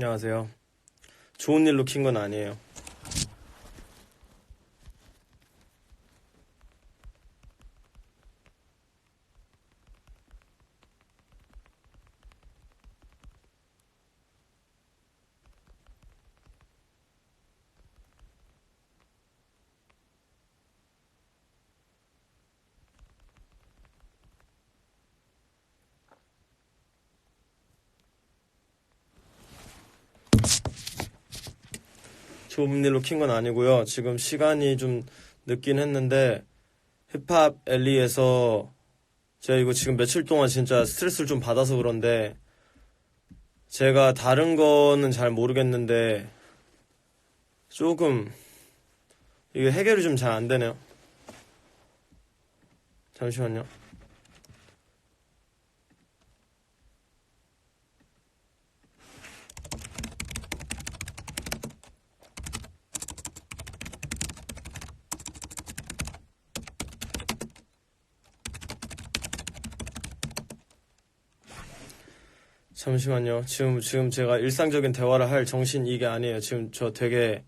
안녕하세요. 좋은 일로 킨 건 아니에요. 좋은 일로 킨 건 아니고요. 지금 시간이 좀 늦긴 했는데 힙합 엘리에서 제가 이거 지금 며칠 동안 진짜 스트레스를 좀 받아서 그런데 제가 다른 거는 잘 모르겠는데 조금 이게 해결이 좀 잘 안 되네요. 잠시만요. 잠시만요. 지금 제가 일상적인 대화를 할 정신 이게 아니에요. 지금 저 되게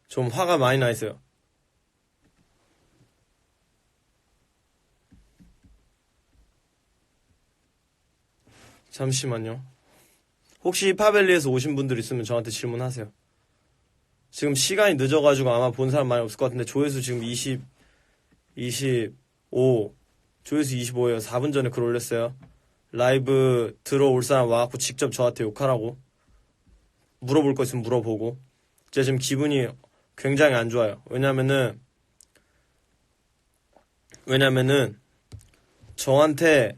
좀 화가 많이 나 있어요. 잠시만요. 혹시 힙합엘리에서 오신 분들 있으면 저한테 질문하세요. 지금 시간이 늦어가지고 아마 본 사람 많이 없을 것 같은데 조회수 지금 25, 조회수 25예요. 4분 전에 글 올렸어요. 라이브 들어올 사람 와갖고 직접 저한테 욕하라고. 물어볼 거 있으면 물어보고. 제가 지금 기분이 굉장히 안 좋아요. 왜냐면은 저한테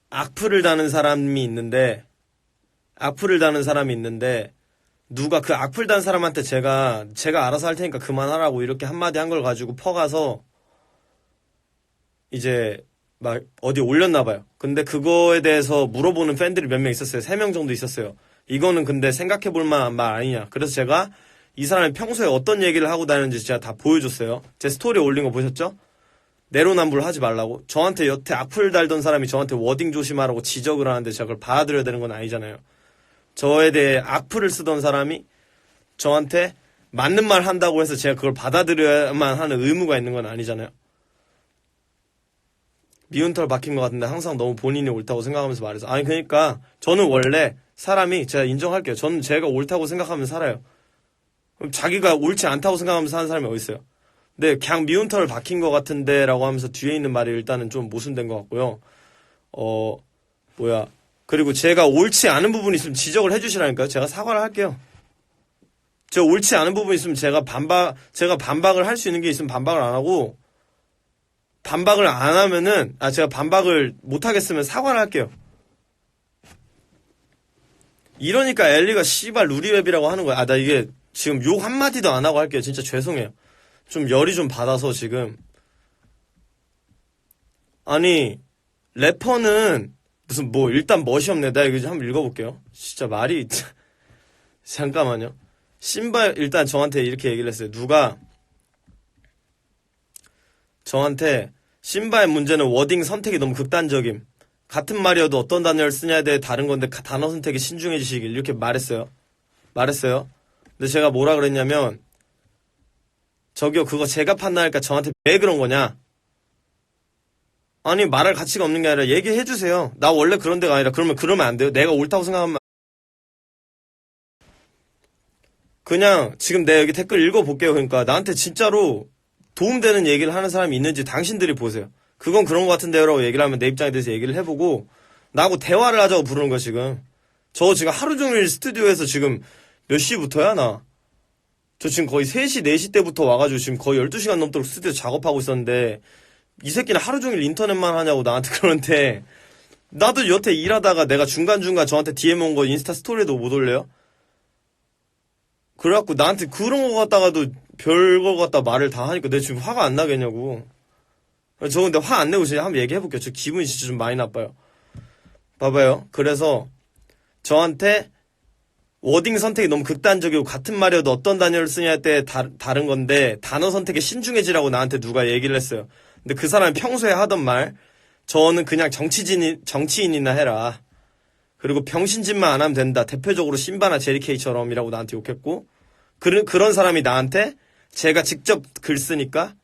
악플을 다는 사람이 있는데 누가 그 악플 단 사람한테 제가 알아서 할 테니까 그만하라고 이렇게 한마디 한 걸 가지고 퍼가서 이제 막 어디 올렸나 봐요. 근데 그거에 대해서 물어보는 팬들이 몇 명 있었어요. 3명 정도 있었어요. 이거는 근데 생각해 볼 만한 말 아니냐. 그래서 제가 이 사람이 평소에 어떤 얘기를 하고 다니는지 제가 다 보여줬어요. 제 스토리에 올린 거 보셨죠? 내로남불 하지 말라고. 저한테 여태 악플 달던 사람이 저한테 워딩 조심하라고 지적을 하는데 제가 그걸 받아들여야 되는 건 아니잖아요. 저에 대해 악플을 쓰던 사람이 저한테 맞는 말 한다고 해서 제가 그걸 받아들여야만 하는 의무가 있는 건 아니잖아요. 미운 털 박힌 것 같은데 항상 너무 본인이 옳다고 생각하면서 말해서. 아니 그러니까 저는 원래 사람이 제가 인정할게요. 저는 제가 옳다고 생각하면서 살아요. 그럼 자기가 옳지 않다고 생각하면서 사는 사람이 어디 있어요? 근데 그냥 미운 털 박힌 것 같은데 라고 하면서 뒤에 있는 말이 일단은 좀 모순된 것 같고요. 그리고 제가 옳지 않은 부분이 있으면 지적을 해주시라니까요. 제가 사과를 할게요. 제가 옳지 않은 부분이 있으면 제가 반박을 할 수 있는 게 있으면 반박을 안 하고, 반박을 안 하면은, 제가 반박을 못 하겠으면 사과를 할게요. 이러니까 엘리가 씨발 루리웹이라고 하는 거야. 나 이게 지금 욕 한마디도 안 하고 할게요. 진짜 죄송해요. 좀 열이 좀 받아서 지금. 아니, 래퍼는 무슨 일단 멋이 없네. 나 이거 한번 읽어볼게요. 진짜 말이, 잠깐만요. 신발, 일단 저한테 이렇게 얘기를 했어요. 누가 저한테 신바의 문제는 워딩 선택이 너무 극단적임. 같은 말이어도 어떤 단어를 쓰냐에 대해 다른 건데 단어 선택에 신중해 주시길 이렇게 말했어요. 근데 제가 뭐라 그랬냐면 저기요 그거 제가 판단하니까 저한테 왜 그런 거냐. 아니 말할 가치가 없는 게 아니라 얘기해 주세요. 나 원래 그런 데가 아니라 그러면 안 돼요. 내가 옳다고 생각하면 그냥 지금 내가 여기 댓글 읽어볼게요. 그러니까 나한테 진짜로 도움되는 얘기를 하는 사람이 있는지 당신들이 보세요. 그건 그런 것 같은데요라고 얘기를 하면 내 입장에 대해서 얘기를 해보고 나하고 대화를 하자고 부르는 거야 지금. 저 지금 하루 종일 스튜디오에서 지금 몇 시부터야 나? 저 지금 거의 3시, 4시 때부터 와가지고 지금 거의 12시간 넘도록 스튜디오 작업하고 있었는데 이 새끼는 하루 종일 인터넷만 하냐고 나한테 그러는데 나도 여태 일하다가 내가 중간중간 저한테 DM 온 거 인스타 스토리도 못 올려요? 그래갖고 나한테 그런 거 갖다가도 별거 갖다 말을 다 하니까 내가 지금 화가 안 나겠냐고. 저 근데 화 안 내고 진짜 한번 얘기해볼게요. 저 기분이 진짜 좀 많이 나빠요. 봐봐요. 그래서 저한테 워딩 선택이 너무 극단적이고 같은 말이어도 어떤 단어를 쓰냐에 따라 다른 건데 단어 선택에 신중해지라고 나한테 누가 얘기를 했어요. 근데 그 사람이 평소에 하던 말 저는 그냥 정치인이나 해라. 그리고 병신짓만 안 하면 된다. 대표적으로 신바나 제리케이처럼이라고 나한테 욕했고, 그런 사람이 나한테 제가 직접 글 쓰니까,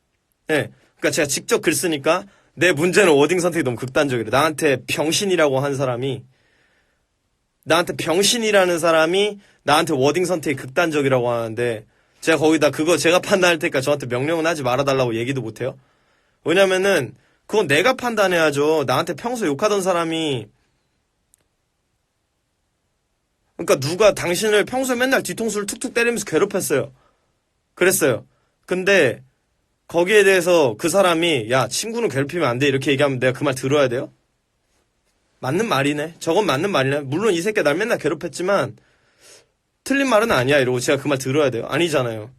예, 그러니까 제가 직접 글 쓰니까 내 문제는 워딩 선택이 너무 극단적이래. 나한테 병신이라고 한 사람이, 나한테 병신이라는 사람이 나한테 워딩 선택이 극단적이라고 하는데, 제가 거기다 그거 제가 판단할 테니까 저한테 명령은 하지 말아달라고 얘기도 못해요. 왜냐면은 그건 내가 판단해야죠. 나한테 평소 욕하던 사람이, 그러니까 누가 당신을 평소에 맨날 뒤통수를 툭툭 때리면서 괴롭혔어요. 그랬어요. 근데 거기에 대해서 그 사람이 야, 친구는 괴롭히면 안 돼 이렇게 얘기하면 내가 그 말 들어야 돼요? 맞는 말이네. 저건 맞는 말이네. 물론 이 새끼 날 맨날 괴롭혔지만 틀린 말은 아니야 이러고 제가 그 말 들어야 돼요? 아니잖아요.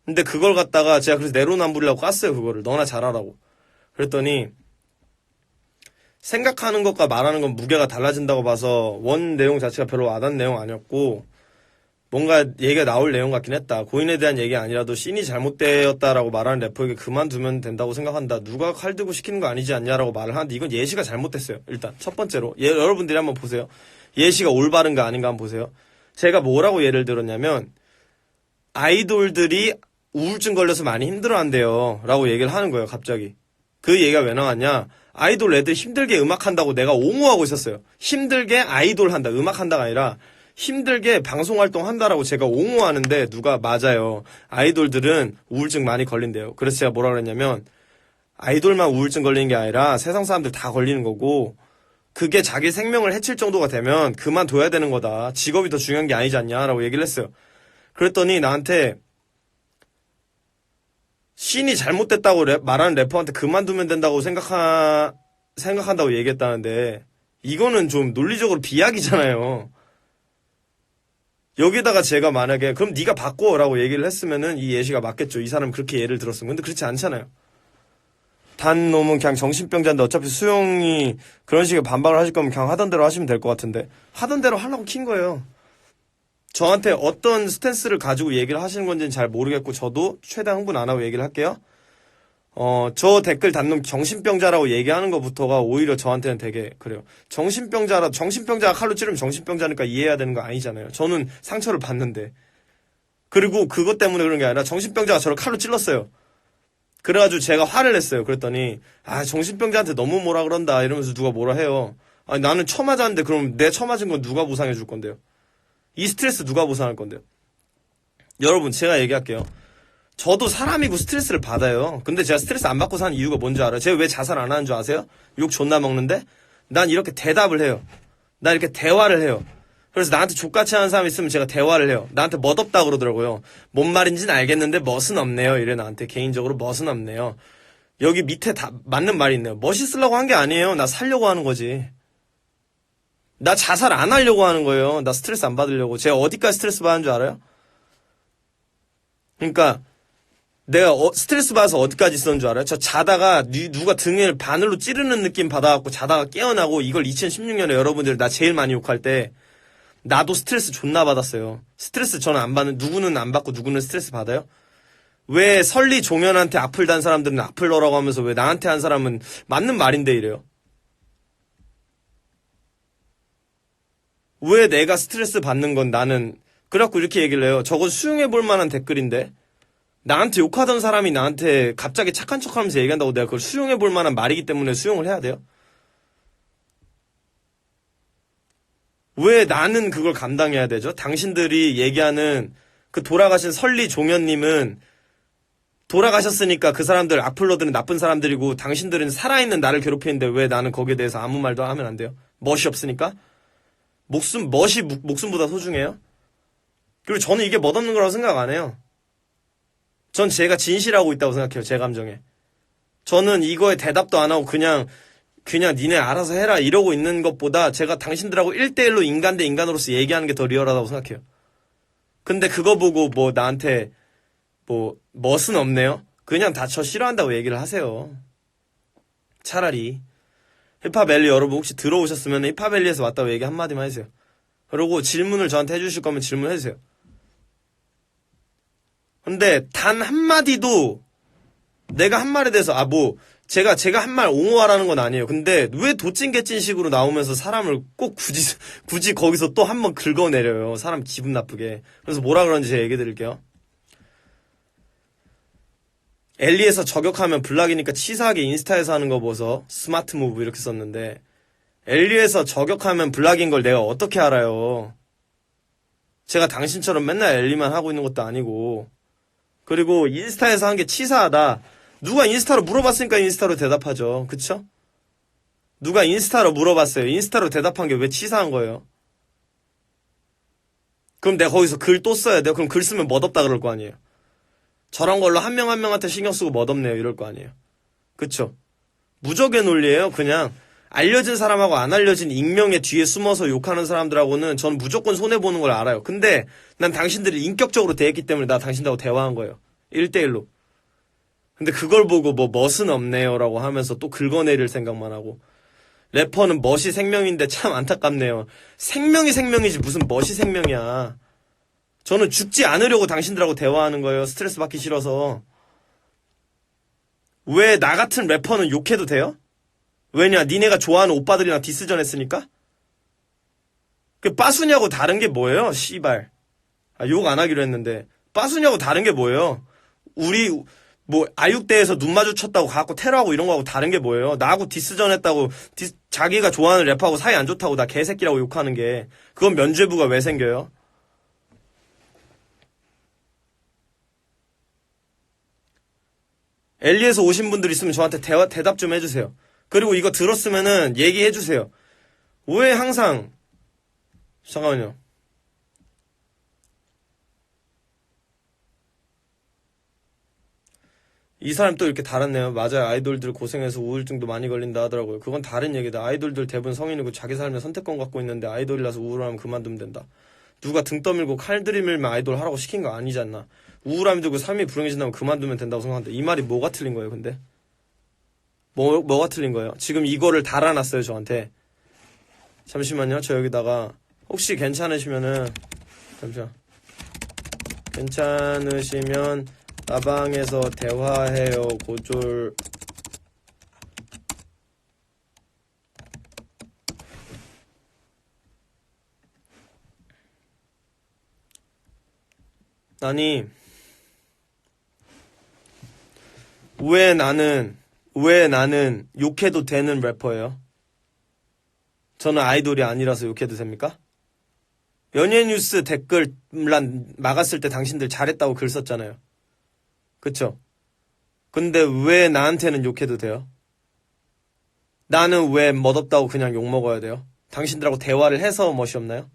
근데 그걸 갖다가 제가 그래서 내로남불이라고 깠어요. 그거를 너나 잘하라고. 그랬더니 생각하는 것과 말하는 건 무게가 달라진다고 봐서 원 내용 자체가 별로 와닿는 내용 아니었고, 뭔가 얘기가 나올 내용 같긴 했다. 고인에 대한 얘기 아니라도 씬이 잘못되었다라고 말하는 래퍼에게 그만두면 된다고 생각한다. 누가 칼 들고 시키는 거 아니지 않냐라고 말을 하는데 이건 예시가 잘못됐어요. 일단 첫 번째로 여러분들이 한번 보세요. 예시가 올바른가 아닌가 한번 보세요. 제가 뭐라고 예를 들었냐면 아이돌들이 우울증 걸려서 많이 힘들어한대요 라고 얘기를 하는 거예요. 갑자기 그 얘기가 왜 나왔냐. 아이돌 애들 힘들게 음악한다고 내가 옹호하고 있었어요. 힘들게 아이돌 한다, 음악한다가 아니라 힘들게 방송활동 한다라고 제가 옹호하는데 누가 맞아요. 아이돌들은 우울증 많이 걸린대요. 그래서 제가 뭐라 그랬냐면 아이돌만 우울증 걸리는 게 아니라 세상 사람들 다 걸리는 거고, 그게 자기 생명을 해칠 정도가 되면 그만둬야 되는 거다. 직업이 더 중요한 게 아니지 않냐라고 얘기를 했어요. 그랬더니 나한테 씬이 잘못됐다고 말하는 래퍼한테 그만두면 된다고 생각한다고 얘기했다는데, 이거는 좀 논리적으로 비약이잖아요. 여기다가 제가 만약에 그럼 네가 바꿔라고 얘기를 했으면은 이 예시가 맞겠죠. 이 사람 그렇게 예를 들었으면. 근데 그렇지 않잖아요. 단 놈은 그냥 정신병자인데 어차피 수용이 그런 식의 반박을 하실 거면 그냥 하던 대로 하시면 될 것 같은데, 하던 대로 하려고 킨 거예요. 저한테 어떤 스탠스를 가지고 얘기를 하시는 건지는 잘 모르겠고 저도 최대한 흥분 안 하고 얘기를 할게요. 저 댓글 단놈 정신병자라고 얘기하는 것부터가 오히려 저한테는 되게 그래요. 정신병자가 칼로 찌르면 정신병자니까 이해해야 되는 거 아니잖아요. 저는 상처를 받는데. 그리고 그것 때문에 그런 게 아니라 정신병자가 저를 칼로 찔렀어요. 그래가지고 제가 화를 냈어요. 그랬더니 정신병자한테 너무 뭐라 그런다 이러면서 누가 뭐라 해요. 아니 나는 처맞았는데 그럼 내 처맞은 건 누가 보상해 줄 건데요? 이 스트레스 누가 보상할 건데요? 여러분 제가 얘기할게요. 저도 사람이고 스트레스를 받아요. 근데 제가 스트레스 안 받고 사는 이유가 뭔지 알아요? 제가 왜 자살 안 하는 줄 아세요? 욕 존나 먹는데 난 이렇게 대답을 해요. 난 이렇게 대화를 해요. 그래서 나한테 족같이 하는 사람 있으면 제가 대화를 해요. 나한테 멋없다 그러더라고요. 뭔 말인지는 알겠는데 멋은 없네요. 이래 나한테 개인적으로 멋은 없네요. 여기 밑에 다 맞는 말이 있네요. 멋있으려고 한 게 아니에요. 나 살려고 하는 거지. 나 자살 안 하려고 하는 거예요. 나 스트레스 안 받으려고. 제가 어디까지 스트레스 받는 줄 알아요? 그러니까 내가 스트레스 받아서 어디까지 있었는 줄 알아요? 저 자다가 누가 등을 바늘로 찌르는 느낌 받아갖고 자다가 깨어나고, 이걸 2016년에 여러분들 나 제일 많이 욕할 때 나도 스트레스 존나 받았어요. 스트레스 저는 안 받는, 누구는 안 받고 누구는 스트레스 받아요? 왜 설리 종현한테 악플 단 사람들은 악플러라고 하면서 왜 나한테 한 사람은 맞는 말인데 이래요? 왜 내가 스트레스 받는 건 나는, 그래갖고 이렇게 얘기를 해요. 저건 수용해볼 만한 댓글인데 나한테 욕하던 사람이 나한테 갑자기 착한 척하면서 얘기한다고 내가 그걸 수용해볼 만한 말이기 때문에 수용을 해야 돼요? 왜 나는 그걸 감당해야 되죠? 당신들이 얘기하는 그 돌아가신 설리 종현님은 돌아가셨으니까 그 사람들 악플러들은 나쁜 사람들이고 당신들은 살아있는 나를 괴롭히는데 왜 나는 거기에 대해서 아무 말도 하면 안 돼요? 멋이 없으니까? 멋이 목숨보다 소중해요? 그리고 저는 이게 멋없는 거라고 생각 안 해요. 전 제가 진실하고 있다고 생각해요. 제 감정에. 저는 이거에 대답도 안 하고 그냥 니네 알아서 해라 이러고 있는 것보다 제가 당신들하고 1대1로 인간 대 인간으로서 얘기하는 게 더 리얼하다고 생각해요. 근데 그거 보고 뭐 나한테 뭐 멋은 없네요? 그냥 다 저 싫어한다고 얘기를 하세요. 차라리. 힙합엘리 여러분 혹시 들어오셨으면 힙합엘리에서 왔다고 얘기 한마디만 해주세요. 그리고 질문을 저한테 해주실 거면 질문해주세요. 근데 단 한마디도 내가 한 말에 대해서 제가 한 말 옹호하라는 건 아니에요. 근데 왜 도찐개찐 식으로 나오면서 사람을 꼭 굳이 거기서 또 한 번 긁어내려요. 사람 기분 나쁘게. 그래서 뭐라 그런지 제가 얘기 드릴게요. 엘리에서 저격하면 블락이니까 치사하게 인스타에서 하는 거 보소. 스마트 무브 이렇게 썼는데, 엘리에서 저격하면 블락인 걸 내가 어떻게 알아요? 제가 당신처럼 맨날 엘리만 하고 있는 것도 아니고. 그리고 인스타에서 한 게 치사하다. 누가 인스타로 물어봤으니까 인스타로 대답하죠. 그쵸? 누가 인스타로 물어봤어요. 인스타로 대답한 게 왜 치사한 거예요? 그럼 내가 거기서 글 또 써야 돼요? 그럼 글 쓰면 멋없다 그럴 거 아니에요? 저런 걸로 한 명 한 명한테 신경 쓰고 멋없네요. 이럴 거 아니에요? 그쵸? 무적의 논리예요. 그냥 알려진 사람하고 안 알려진 익명의 뒤에 숨어서 욕하는 사람들하고는 전 무조건 손해보는 걸 알아요. 근데 난 당신들을 인격적으로 대했기 때문에 나 당신들하고 대화한 거예요. 1대1로. 근데 그걸 보고 뭐 멋은 없네요 라고 하면서 또 긁어내릴 생각만 하고, 래퍼는 멋이 생명인데 참 안타깝네요. 생명이 생명이지 무슨 멋이 생명이야. 저는 죽지 않으려고 당신들하고 대화하는 거예요. 스트레스 받기 싫어서. 왜 나 같은 래퍼는 욕해도 돼요? 왜냐, 니네가 좋아하는 오빠들이랑 디스전 했으니까? 그 빠수냐고 다른 게 뭐예요? 씨발. 욕 안 하기로 했는데 빠수냐고 다른 게 뭐예요? 우리 뭐 아육대에서 눈 마주쳤다고 갖고 테러하고 이런 거하고 다른 게 뭐예요? 나하고 디스전 했다고 자기가 좋아하는 래퍼하고 사이 안 좋다고 나 개새끼라고 욕하는 게, 그건 면죄부가 왜 생겨요? 엘리에서 오신 분들 있으면 저한테 대답 좀 해주세요. 그리고 이거 들었으면은 얘기해주세요. 왜 항상, 잠깐만요. 이 사람 또 이렇게 달았네요. 맞아요. 아이돌들 고생해서 우울증도 많이 걸린다 하더라고요. 그건 다른 얘기다. 아이돌들 대부분 성인이고 자기 삶의 선택권 갖고 있는데 아이돌이라서 우울하면 그만두면 된다. 누가 등 떠밀고 칼 들이밀면 아이돌 하라고 시킨 거 아니지 않나. 우울함이 들고 삶이 불행해진다면 그만두면 된다고 생각한다. 이 말이 뭐가 틀린 거예요, 근데? 뭐가 틀린 거예요? 지금 이거를 달아놨어요, 저한테. 잠시만요. 저 여기다가 혹시 괜찮으시면은, 잠시만. 괜찮으시면 나방에서 대화해요. 고졸. 아니, 왜 나는 욕해도 되는 래퍼예요? 저는 아이돌이 아니라서 욕해도 됩니까? 연예뉴스 댓글란 막았을 때 당신들 잘했다고 글 썼잖아요. 그쵸? 근데 왜 나한테는 욕해도 돼요? 나는 왜 멋없다고 그냥 욕먹어야 돼요? 당신들하고 대화를 해서 멋이 없나요?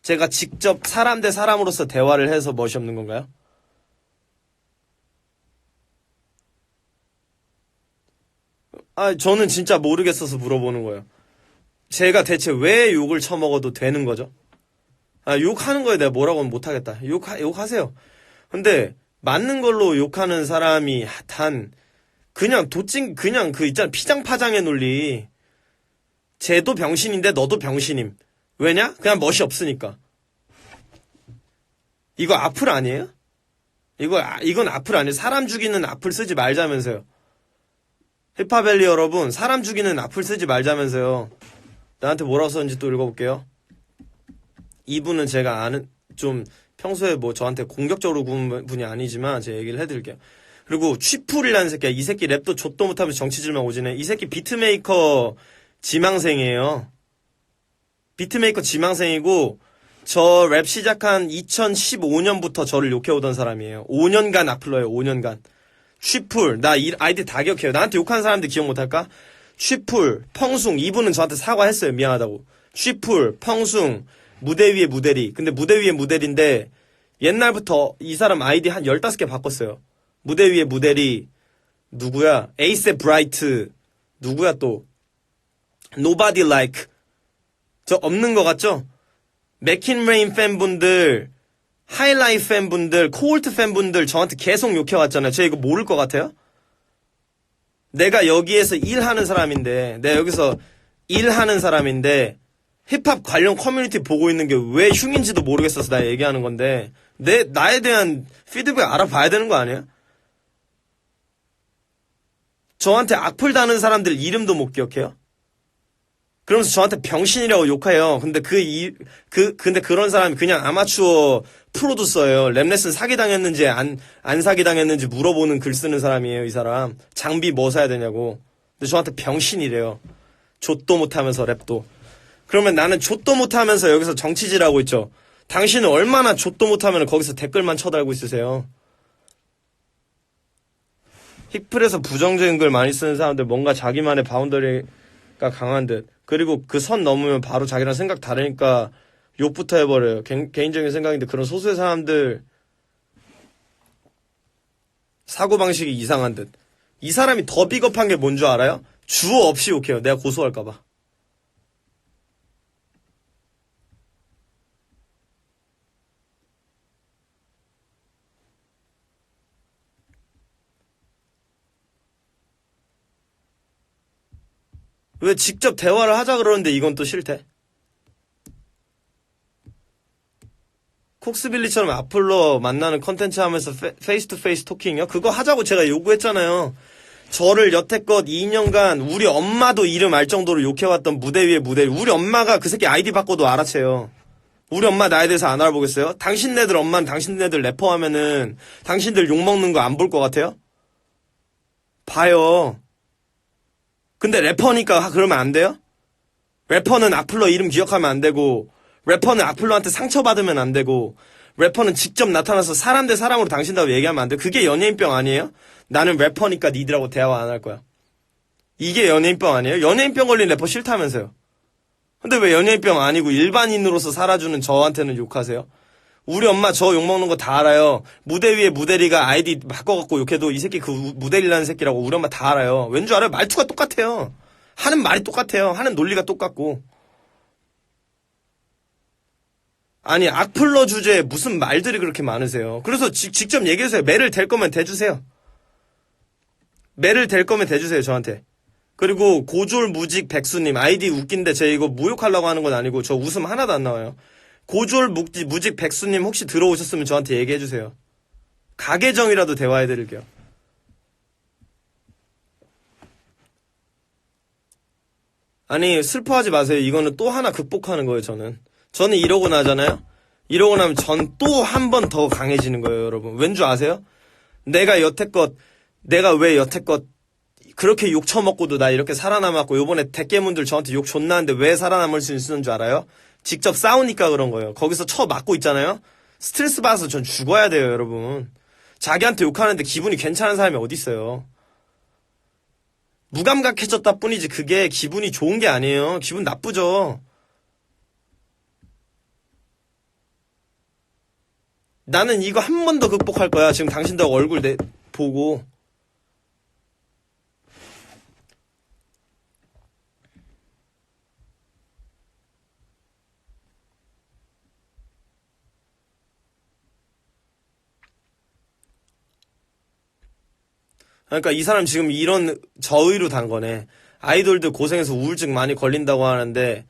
제가 직접 사람 대 사람으로서 대화를 해서 멋이 없는 건가요? 저는 진짜 모르겠어서 물어보는 거예요. 제가 대체 왜 욕을 처먹어도 되는 거죠? 욕하는 거에 내가 뭐라고는 못하겠다. 욕하세요. 근데 맞는 걸로 욕하는 사람이 그냥 있잖아. 피장파장의 논리. 쟤도 병신인데 너도 병신임. 왜냐? 그냥 멋이 없으니까. 이거 악플 아니에요? 이건 악플 아니에요. 사람 죽이는 악플 쓰지 말자면서요. 힙합밸리 여러분, 사람 죽이는 악플 쓰지 말자면서요. 나한테 뭐라고 썼는지 또 읽어볼게요. 이분은 제가 아는, 좀 평소에 뭐 저한테 공격적으로 구는 분이 아니지만 제가 얘기를 해드릴게요. 그리고 취풀이라는 새끼야. 이 새끼 랩도 좆도 못하면서 정치질만 오지네. 이 새끼 비트메이커 지망생이에요. 비트메이커 지망생이고 저 랩 시작한 2015년부터 저를 욕해오던 사람이에요. 5년간 악플러예요. 5년간. 취풀, 나 아이디 다 기억해요. 나한테 욕한 사람들 기억 못할까? 취풀, 펑숭, 이분은 저한테 사과했어요. 미안하다고. 취풀, 펑숭, 무대 위에 무대리. 근데 무대 위에 무대리인데 옛날부터 이 사람 아이디 한 15개 바꿨어요. 무대 위에 무대리, 누구야? 에이셉 브라이트, 누구야 또? Nobody Like. 저 없는 거 같죠? 맥킨레인 팬분들, 하이라이트 팬분들, 코울트 팬분들 저한테 계속 욕해왔잖아요. 제가 이거 모를 것 같아요? 내가 여기에서 일하는 사람인데, 힙합 관련 커뮤니티 보고 있는 게 왜 흉인지도 모르겠어서 나 얘기하는 건데, 나에 대한 피드백 알아봐야 되는 거 아니에요? 저한테 악플 다는 사람들 이름도 못 기억해요? 그러면서 저한테 병신이라고 욕해요. 근데 그런 사람이 그냥 아마추어 프로듀서예요. 랩레슨 사기당했는지 안 사기당했는지 물어보는 글 쓰는 사람이에요, 이 사람. 장비 뭐 사야 되냐고. 근데 저한테 병신이래요. 좆도 못하면서 랩도. 그러면 나는 좆도 못하면서 여기서 정치질하고 있죠. 당신은 얼마나 좆도 못하면 거기서 댓글만 쳐달고 있으세요. 힙플에서 부정적인 글 많이 쓰는 사람들 뭔가 자기만의 바운더리가 강한 듯. 그리고 그 선 넘으면 바로 자기랑 생각 다르니까 욕부터 해버려요. 개인적인 생각인데 그런 소수의 사람들 사고방식이 이상한 듯. 이 사람이 더 비겁한 게 뭔 줄 알아요? 주어 없이 욕해요. 내가 고소할까봐. 왜 직접 대화를 하자 그러는데 이건 또 싫대? 콕스빌리처럼 악플로 만나는 컨텐츠 하면서 페이스 투 페이스 토킹이요? 그거 하자고 제가 요구했잖아요. 저를 여태껏 2년간 우리 엄마도 이름 알 정도로 욕해왔던 무대 위에 무대 위. 우리 엄마가 그 새끼 아이디 바꿔도 알아채요. 우리 엄마 나에 대해서 안 알아보겠어요? 당신네들 엄마는 당신네들 래퍼 하면은 당신들 욕먹는 거 안 볼 것 같아요? 봐요. 근데 래퍼니까 그러면 안 돼요? 래퍼는 악플러 이름 기억하면 안 되고 래퍼는 악플러한테 상처받으면 안 되고 래퍼는 직접 나타나서 사람 대 사람으로 당신다고 얘기하면 안 돼요? 그게 연예인병 아니에요? 나는 래퍼니까 니들하고 대화 안 할 거야. 이게 연예인병 아니에요? 연예인병 걸린 래퍼 싫다면서요. 근데 왜 연예인병 아니고 일반인으로서 살아주는 저한테는 욕하세요? 우리 엄마 저 욕먹는 거 다 알아요. 무대 위에 무대리가 아이디 바꿔갖고 욕해도 이 새끼 그 무대리라는 새끼라고 우리 엄마 다 알아요. 왠 줄 알아요? 말투가 똑같아요. 하는 말이 똑같아요. 하는 논리가 똑같고. 아니 악플러 주제에 무슨 말들이 그렇게 많으세요. 그래서 직접 얘기해주세요. 매를 댈 거면 대주세요. 매를 댈 거면 대주세요 저한테. 그리고 고졸무직 백수님 아이디 웃긴데 제 이거 모욕하려고 하는 건 아니고 저 웃음 하나도 안 나와요. 고졸무직 백수님 혹시 들어오셨으면 저한테 얘기해주세요. 가계정이라도 대화해드릴게요. 아니 슬퍼하지 마세요. 이거는 또 하나 극복하는 거예요 저는 이러고 나잖아요. 이러고 나면 전 또 한 번 더 강해지는 거예요 여러분. 왠 줄 아세요? 내가 왜 여태껏 그렇게 욕 처먹고도 나 이렇게 살아남았고 요번에 대깨문들 저한테 욕 존나 하는데 왜 살아남을 수 있는 줄 알아요? 직접 싸우니까 그런 거예요. 거기서 맞고 있잖아요. 스트레스 받아서 전 죽어야 돼요 여러분. 자기한테 욕하는데 기분이 괜찮은 사람이 어디 있어요. 무감각해졌다 뿐이지 그게 기분이 좋은 게 아니에요. 기분 나쁘죠. 나는 이거 한 번 더 극복할 거야. 지금 당신들 얼굴 보고. 그러니까 이 사람 지금 이런 저의로 단 거네. 아이돌들 고생해서 우울증 많이 걸린다고 하는데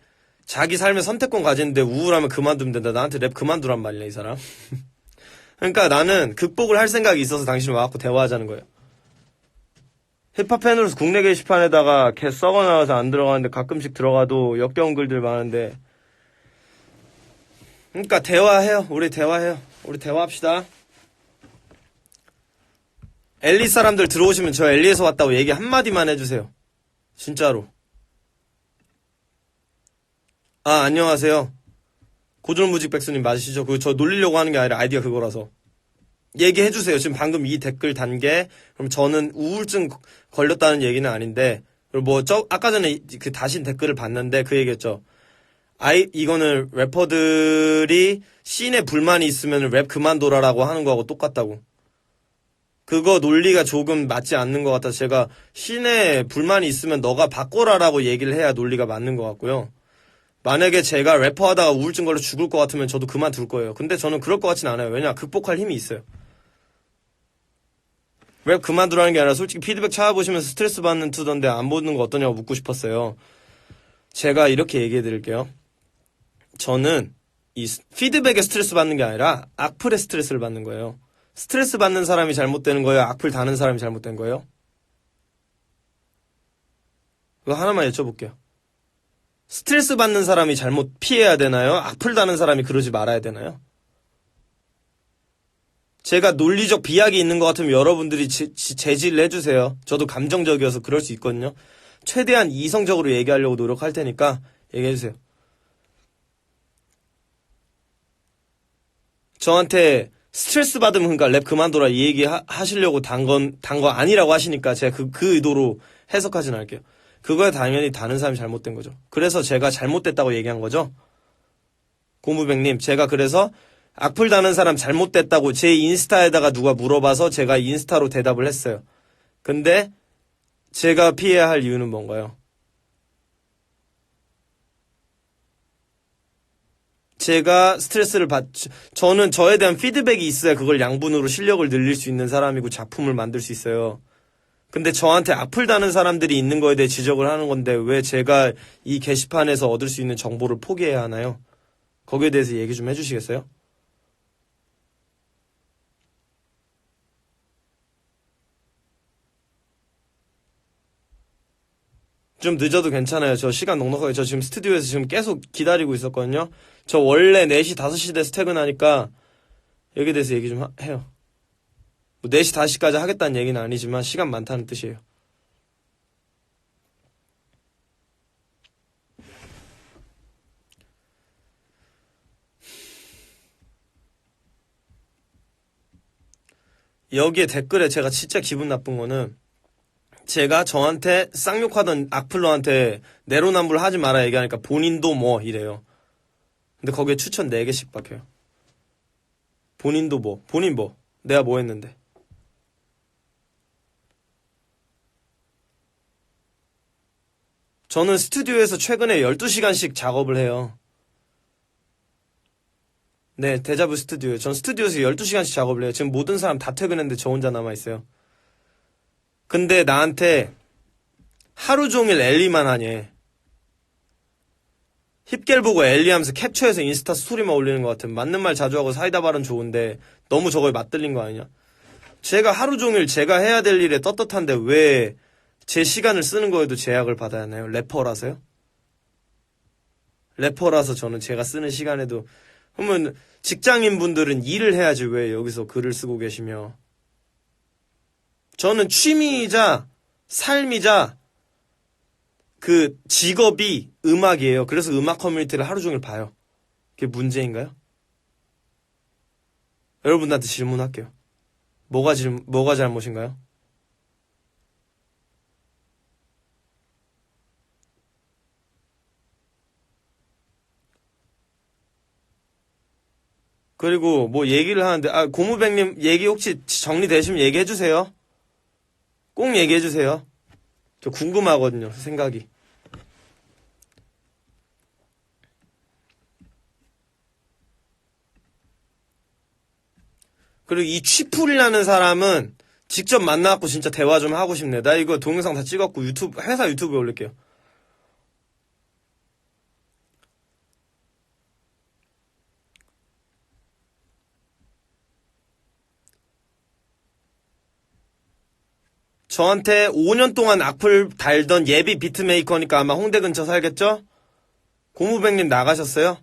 자기 삶의 선택권 가지는데 우울하면 그만두면 된다. 나한테 랩 그만두란 말이야 이 사람. 그러니까 나는 극복을 할 생각이 있어서 당신을 와갖고 대화하자는 거예요. 힙합 팬으로서 국내 게시판에다가 걔 썩어 나와서 안 들어가는데 가끔씩 들어가도 역겨운 글들 많은데. 그러니까 대화해요. 우리 대화해요. 우리 대화합시다. 엘리 사람들 들어오시면 저 엘리에서 왔다고 얘기 한마디만 해주세요. 진짜로. 아 안녕하세요. 고졸무직 백수님 맞으시죠? 그거 저 놀리려고 하는 게 아니라 아이디가 그거라서. 얘기해주세요. 지금 방금 이 댓글 단계. 그럼 저는 우울증 걸렸다는 얘기는 아닌데. 그리고 아까 전에 그 다신 댓글을 봤는데 그 얘기했죠. 이거는 래퍼들이 씬에 불만이 있으면 랩 그만둬라라고 하는 거하고 똑같다고. 그거 논리가 조금 맞지 않는 것 같아서 제가 씬에 불만이 있으면 너가 바꿔라라고 얘기를 해야 논리가 맞는 것 같고요. 만약에 제가 래퍼 하다가 우울증 걸려 죽을 것 같으면 저도 그만둘 거예요. 근데 저는 그럴 것 같진 않아요. 왜냐 극복할 힘이 있어요. 랩 그만두라는 게 아니라 솔직히 피드백 찾아보시면서 스트레스 받는 투던데 안 보는 거 어떠냐고 묻고 싶었어요. 제가 이렇게 얘기해 드릴게요. 저는 이 피드백에 스트레스 받는 게 아니라 악플에 스트레스를 받는 거예요. 스트레스 받는 사람이 잘못되는 거예요? 악플 다는 사람이 잘못된 거예요? 그거 하나만 여쭤볼게요. 스트레스 받는 사람이 잘못 피해야 되나요? 악플 다는 사람이 그러지 말아야 되나요? 제가 논리적 비약이 있는 것 같으면 여러분들이 제지를 해주세요. 저도 감정적이어서 그럴 수 있거든요. 최대한 이성적으로 얘기하려고 노력할 테니까 얘기해주세요. 저한테 스트레스 받으면 그러니까 랩 그만둬라 이 얘기 하시려고 단 거 아니라고 하시니까 제가 그 의도로 해석하진 않을게요. 그거야 당연히 다른 사람이 잘못된 거죠. 그래서 제가 잘못됐다고 얘기한 거죠. 고무백님, 제가 그래서 악플 다는 사람 잘못됐다고 제 인스타에다가 누가 물어봐서 제가 인스타로 대답을 했어요. 근데 제가 피해야 할 이유는 뭔가요? 제가 스트레스를 저는 저에 대한 피드백이 있어야 그걸 양분으로 실력을 늘릴 수 있는 사람이고 작품을 만들 수 있어요. 근데 저한테 악플 다는 사람들이 있는 거에 대해 지적을 하는 건데 왜 제가 이 게시판에서 얻을 수 있는 정보를 포기해야 하나요? 거기에 대해서 얘기 좀 해주시겠어요? 좀 늦어도 괜찮아요. 저 시간 넉넉하게 저 지금 스튜디오에서 지금 계속 기다리고 있었거든요. 저 원래 4시, 5시 돼서 퇴근하니까 여기에 대해서 얘기 좀 해요. 뭐 4시, 5시까지 하겠다는 얘기는 아니지만 시간 많다는 뜻이에요. 여기에 댓글에 제가 진짜 기분 나쁜 거는 제가 저한테 쌍욕하던 악플러한테 내로남불 하지 마라 얘기하니까 본인도 뭐 이래요. 근데 거기에 추천 4개씩 박혀요. 본인도 뭐, 본인 뭐, 내가 뭐 했는데. 저는 스튜디오에서 최근에 12시간씩 작업을 해요. 네, 데자부 스튜디오. 전 스튜디오에서 12시간씩 작업을 해요. 지금 모든 사람 다 퇴근했는데 저 혼자 남아있어요. 근데 나한테 하루 종일 엘리만 하니. 힙겔 보고 엘리 하면서 캡처해서 인스타 스토리만 올리는 것 같은. 맞는 말 자주 하고 사이다 발언 좋은데 너무 저거에 맞들린 거 아니냐? 제가 하루 종일 제가 해야 될 일에 떳떳한데 왜 제 시간을 쓰는 거에도 제약을 받아야 하나요? 래퍼라서요? 래퍼라서 저는 제가 쓰는 시간에도 그러면 직장인분들은 일을 해야지 왜 여기서 글을 쓰고 계시며 저는 취미이자 삶이자 그 직업이 음악이에요. 그래서 음악 커뮤니티를 하루 종일 봐요. 그게 문제인가요? 여러분한테 질문할게요. 뭐가 잘못인가요? 그리고 뭐 얘기를 하는데 고무백님 얘기 혹시 정리되시면 얘기해주세요. 꼭 얘기해주세요. 저 궁금하거든요. 생각이. 그리고 이 취풀이라는 사람은 직접 만나갖고 진짜 대화 좀 하고 싶네. 나 이거 동영상 다 찍었고 회사 유튜브에 올릴게요. 저한테 5년 동안 악플 달던 예비 비트메이커니까 아마 홍대 근처 살겠죠? 고무백님 나가셨어요?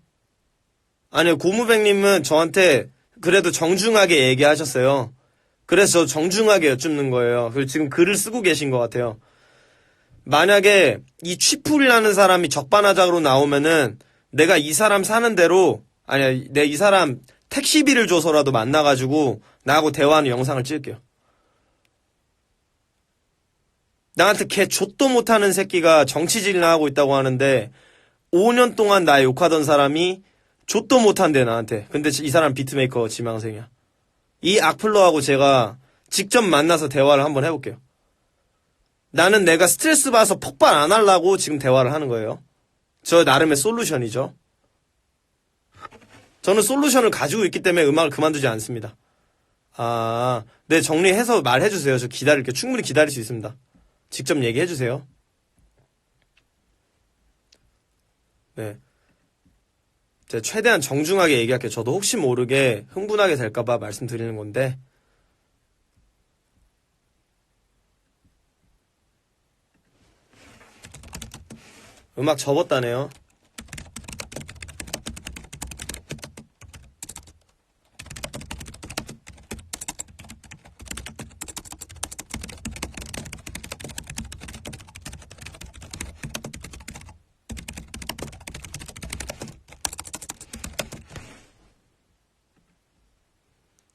아니요, 고무백님은 저한테 그래도 정중하게 얘기하셨어요. 그래서 저 정중하게 여쭙는 거예요. 그리고 지금 글을 쓰고 계신 것 같아요. 만약에 이 취풀이라는 사람이 적반하장으로 나오면은 내가 이 사람 사는 대로 아니야, 내 이 사람 택시비를 줘서라도 만나가지고 나하고 대화하는 영상을 찍을게요. 나한테 개 좆도 못하는 새끼가 정치질이나 하고 있다고 하는데 5년 동안 나 욕하던 사람이 좆도 못한대 나한테. 근데 이 사람 비트메이커 지망생이야. 이 악플러하고 제가 직접 만나서 대화를 한번 해볼게요. 나는 내가 스트레스 받아서 폭발 안 하려고 지금 대화를 하는 거예요. 저 나름의 솔루션이죠. 저는 솔루션을 가지고 있기 때문에 음악을 그만두지 않습니다. 네, 정리해서 말해주세요. 저 기다릴게요. 충분히 기다릴 수 있습니다. 직접 얘기해주세요. 네. 제가 최대한 정중하게 얘기할게요. 저도 혹시 모르게 흥분하게 될까봐 말씀드리는 건데, 음악 접었다네요.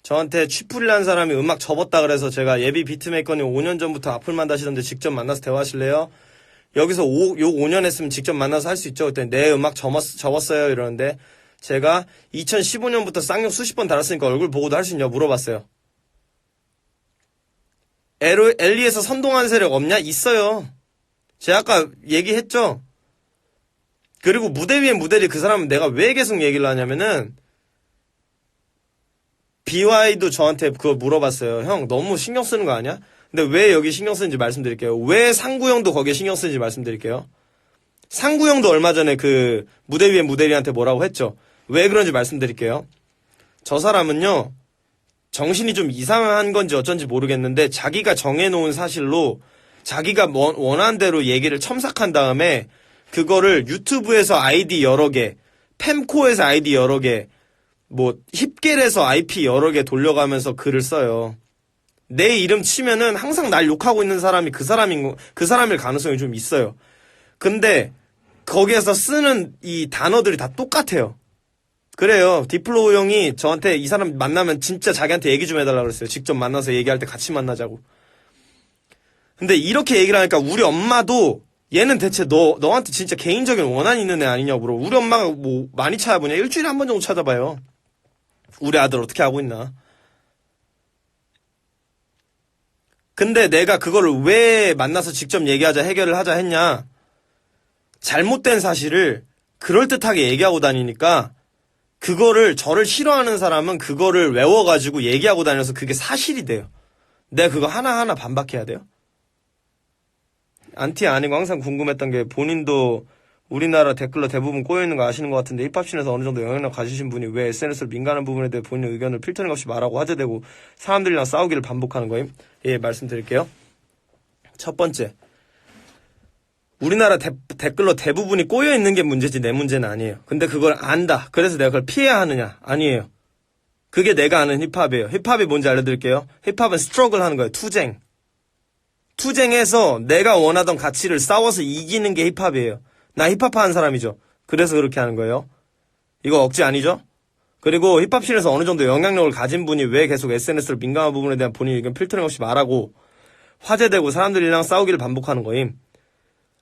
저한테 취풀이라는 사람이 음악 접었다 그래서 제가 예비 비트메이커님 5년 전부터 악플 만다시던데 직접 만나서 대화하실래요? 여기서 욕 5년 했으면 직접 만나서 할 수 있죠. 그때 내 음악 접었어요 이러는데 제가 2015년부터 쌍욕 수십 번 달았으니까 얼굴 보고도 할 수 있냐고 물어봤어요. 엘리에서 선동하는 세력 없냐? 있어요. 제가 아까 얘기했죠. 그리고 무대 위에 무대리 그 사람은 내가 왜 계속 얘기를 하냐면은 BY도 저한테 그거 물어봤어요. 형 너무 신경 쓰는 거 아니야? 근데 왜 여기 신경 쓰는지 말씀드릴게요. 왜 상구형도 거기에 신경 쓰는지 말씀드릴게요. 상구형도 얼마 전에 그 무대 위에 무대리한테 뭐라고 했죠. 왜 그런지 말씀드릴게요. 저 사람은요. 정신이 좀 이상한 건지 어쩐지 모르겠는데 자기가 정해놓은 사실로 자기가 원하는 대로 얘기를 첨삭한 다음에 그거를 유튜브에서 아이디 여러 개, 팸코에서 아이디 여러 개, 뭐 힙겔에서 IP 여러 개 돌려가면서 글을 써요. 내 이름 치면은 항상 날 욕하고 있는 사람이 그 사람일 가능성이 좀 있어요. 근데 거기에서 쓰는 이 단어들이 다 똑같아요. 그래요. 디플로우 형이 저한테 이 사람 만나면 진짜 자기한테 얘기 좀 해달라고 그랬어요. 직접 만나서 얘기할 때 같이 만나자고. 근데 이렇게 얘기를 하니까 우리 엄마도 얘는 대체 너한테 진짜 개인적인 원한이 있는 애 아니냐고 물어. 우리 엄마가 뭐 많이 찾아보냐? 일주일에 한 번 정도 찾아봐요. 우리 아들 어떻게 하고 있나. 근데 내가 그거를 왜 만나서 직접 얘기하자 해결을 하자 했냐. 잘못된 사실을 그럴듯하게 얘기하고 다니니까 그거를 저를 싫어하는 사람은 그거를 외워가지고 얘기하고 다녀서 그게 사실이 돼요. 내가 그거 하나하나 반박해야 돼요. 안티 아니고 항상 궁금했던 게 본인도 우리나라 댓글로 대부분 꼬여있는 거 아시는 것 같은데 힙합씬에서 어느 정도 영향력 가지신 분이 왜 SNS로 민감한 부분에 대해 본인의 의견을 필터링 없이 말하고 화제되고 사람들이랑 싸우기를 반복하는 거임? 예, 말씀드릴게요. 첫 번째. 우리나라 댓글로 대부분이 꼬여있는 게 문제지 내 문제는 아니에요. 근데 그걸 안다. 그래서 내가 그걸 피해야 하느냐? 아니에요. 그게 내가 아는 힙합이에요. 힙합이 뭔지 알려드릴게요. 힙합은 스트러글 하는 거예요. 투쟁. 투쟁해서 내가 원하던 가치를 싸워서 이기는 게 힙합이에요. 나 힙합 하는 사람이죠. 그래서 그렇게 하는 거예요. 이거 억지 아니죠? 그리고 힙합씬에서 어느 정도 영향력을 가진 분이 왜 계속 SNS로 민감한 부분에 대한 본인 의견 필터링 없이 말하고 화제되고 사람들이랑 싸우기를 반복하는 거임.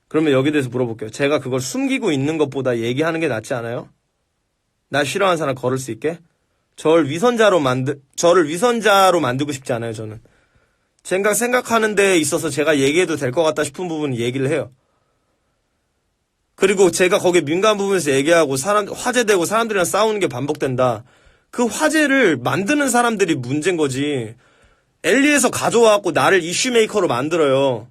그러면 여기에 대해서 물어볼게요. 제가 그걸 숨기고 있는 것보다 얘기하는 게 낫지 않아요? 나 싫어하는 사람 걸을 수 있게? 저를 위선자로 만들고 싶지 않아요, 저는. 생각하는 데에 있어서 제가 얘기해도 될 것 같다 싶은 부분은 얘기를 해요. 그리고 제가 거기에 민감한 부분에서 얘기하고 화제되고 사람들이랑 싸우는 게 반복된다. 그 화제를 만드는 사람들이 문제인 거지. 엘리에서 가져와갖고 나를 이슈 메이커로 만들어요.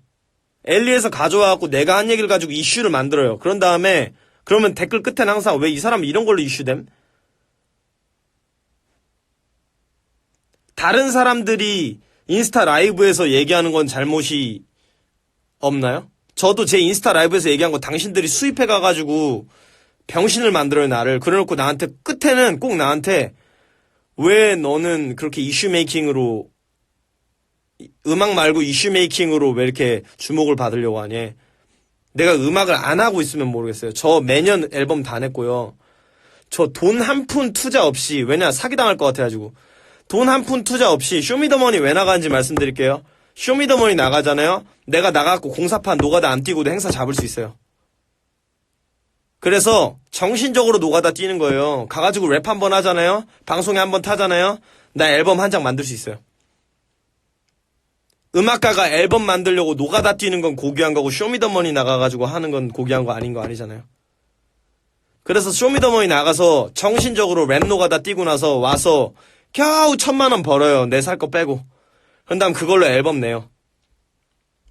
엘리에서 가져와갖고 내가 한 얘기를 가지고 이슈를 만들어요. 그런 다음에 그러면 댓글 끝에는 항상 왜 이 사람이 이런 걸로 이슈됨? 다른 사람들이 인스타 라이브에서 얘기하는 건 잘못이 없나요? 저도 제 인스타 라이브에서 얘기한 거 당신들이 수입해 가가지고 병신을 만들어요, 나를. 그래놓고 나한테 끝에는 꼭 나한테 왜 너는 그렇게 이슈 메이킹으로 음악 말고 이슈 메이킹으로 왜 이렇게 주목을 받으려고 하니? 내가 음악을 안 하고 있으면 모르겠어요. 저 매년 앨범 다 냈고요. 저 돈 한 푼 투자 없이, 왜냐 사기당할 것 같아가지고 돈 한 푼 투자 없이 쇼미더머니 왜 나가는지 말씀드릴게요. 쇼미더머니 나가잖아요. 내가 나가고 공사판 노가다 안 뛰고도 행사 잡을 수 있어요. 그래서 정신적으로 노가다 뛰는 거예요. 가가지고 랩 한 번 하잖아요. 방송에 한 번 타잖아요. 나 앨범 한 장 만들 수 있어요. 음악가가 앨범 만들려고 노가다 뛰는 건 고귀한 거고 쇼미더머니 나가가지고 하는 건 고귀한 거 아닌 거 아니잖아요. 그래서 쇼미더머니 나가서 정신적으로 랩 노가다 뛰고 나서 와서 겨우 1,000만 원 벌어요. 내 살 거 빼고. 그런 다음 그걸로 앨범 내요.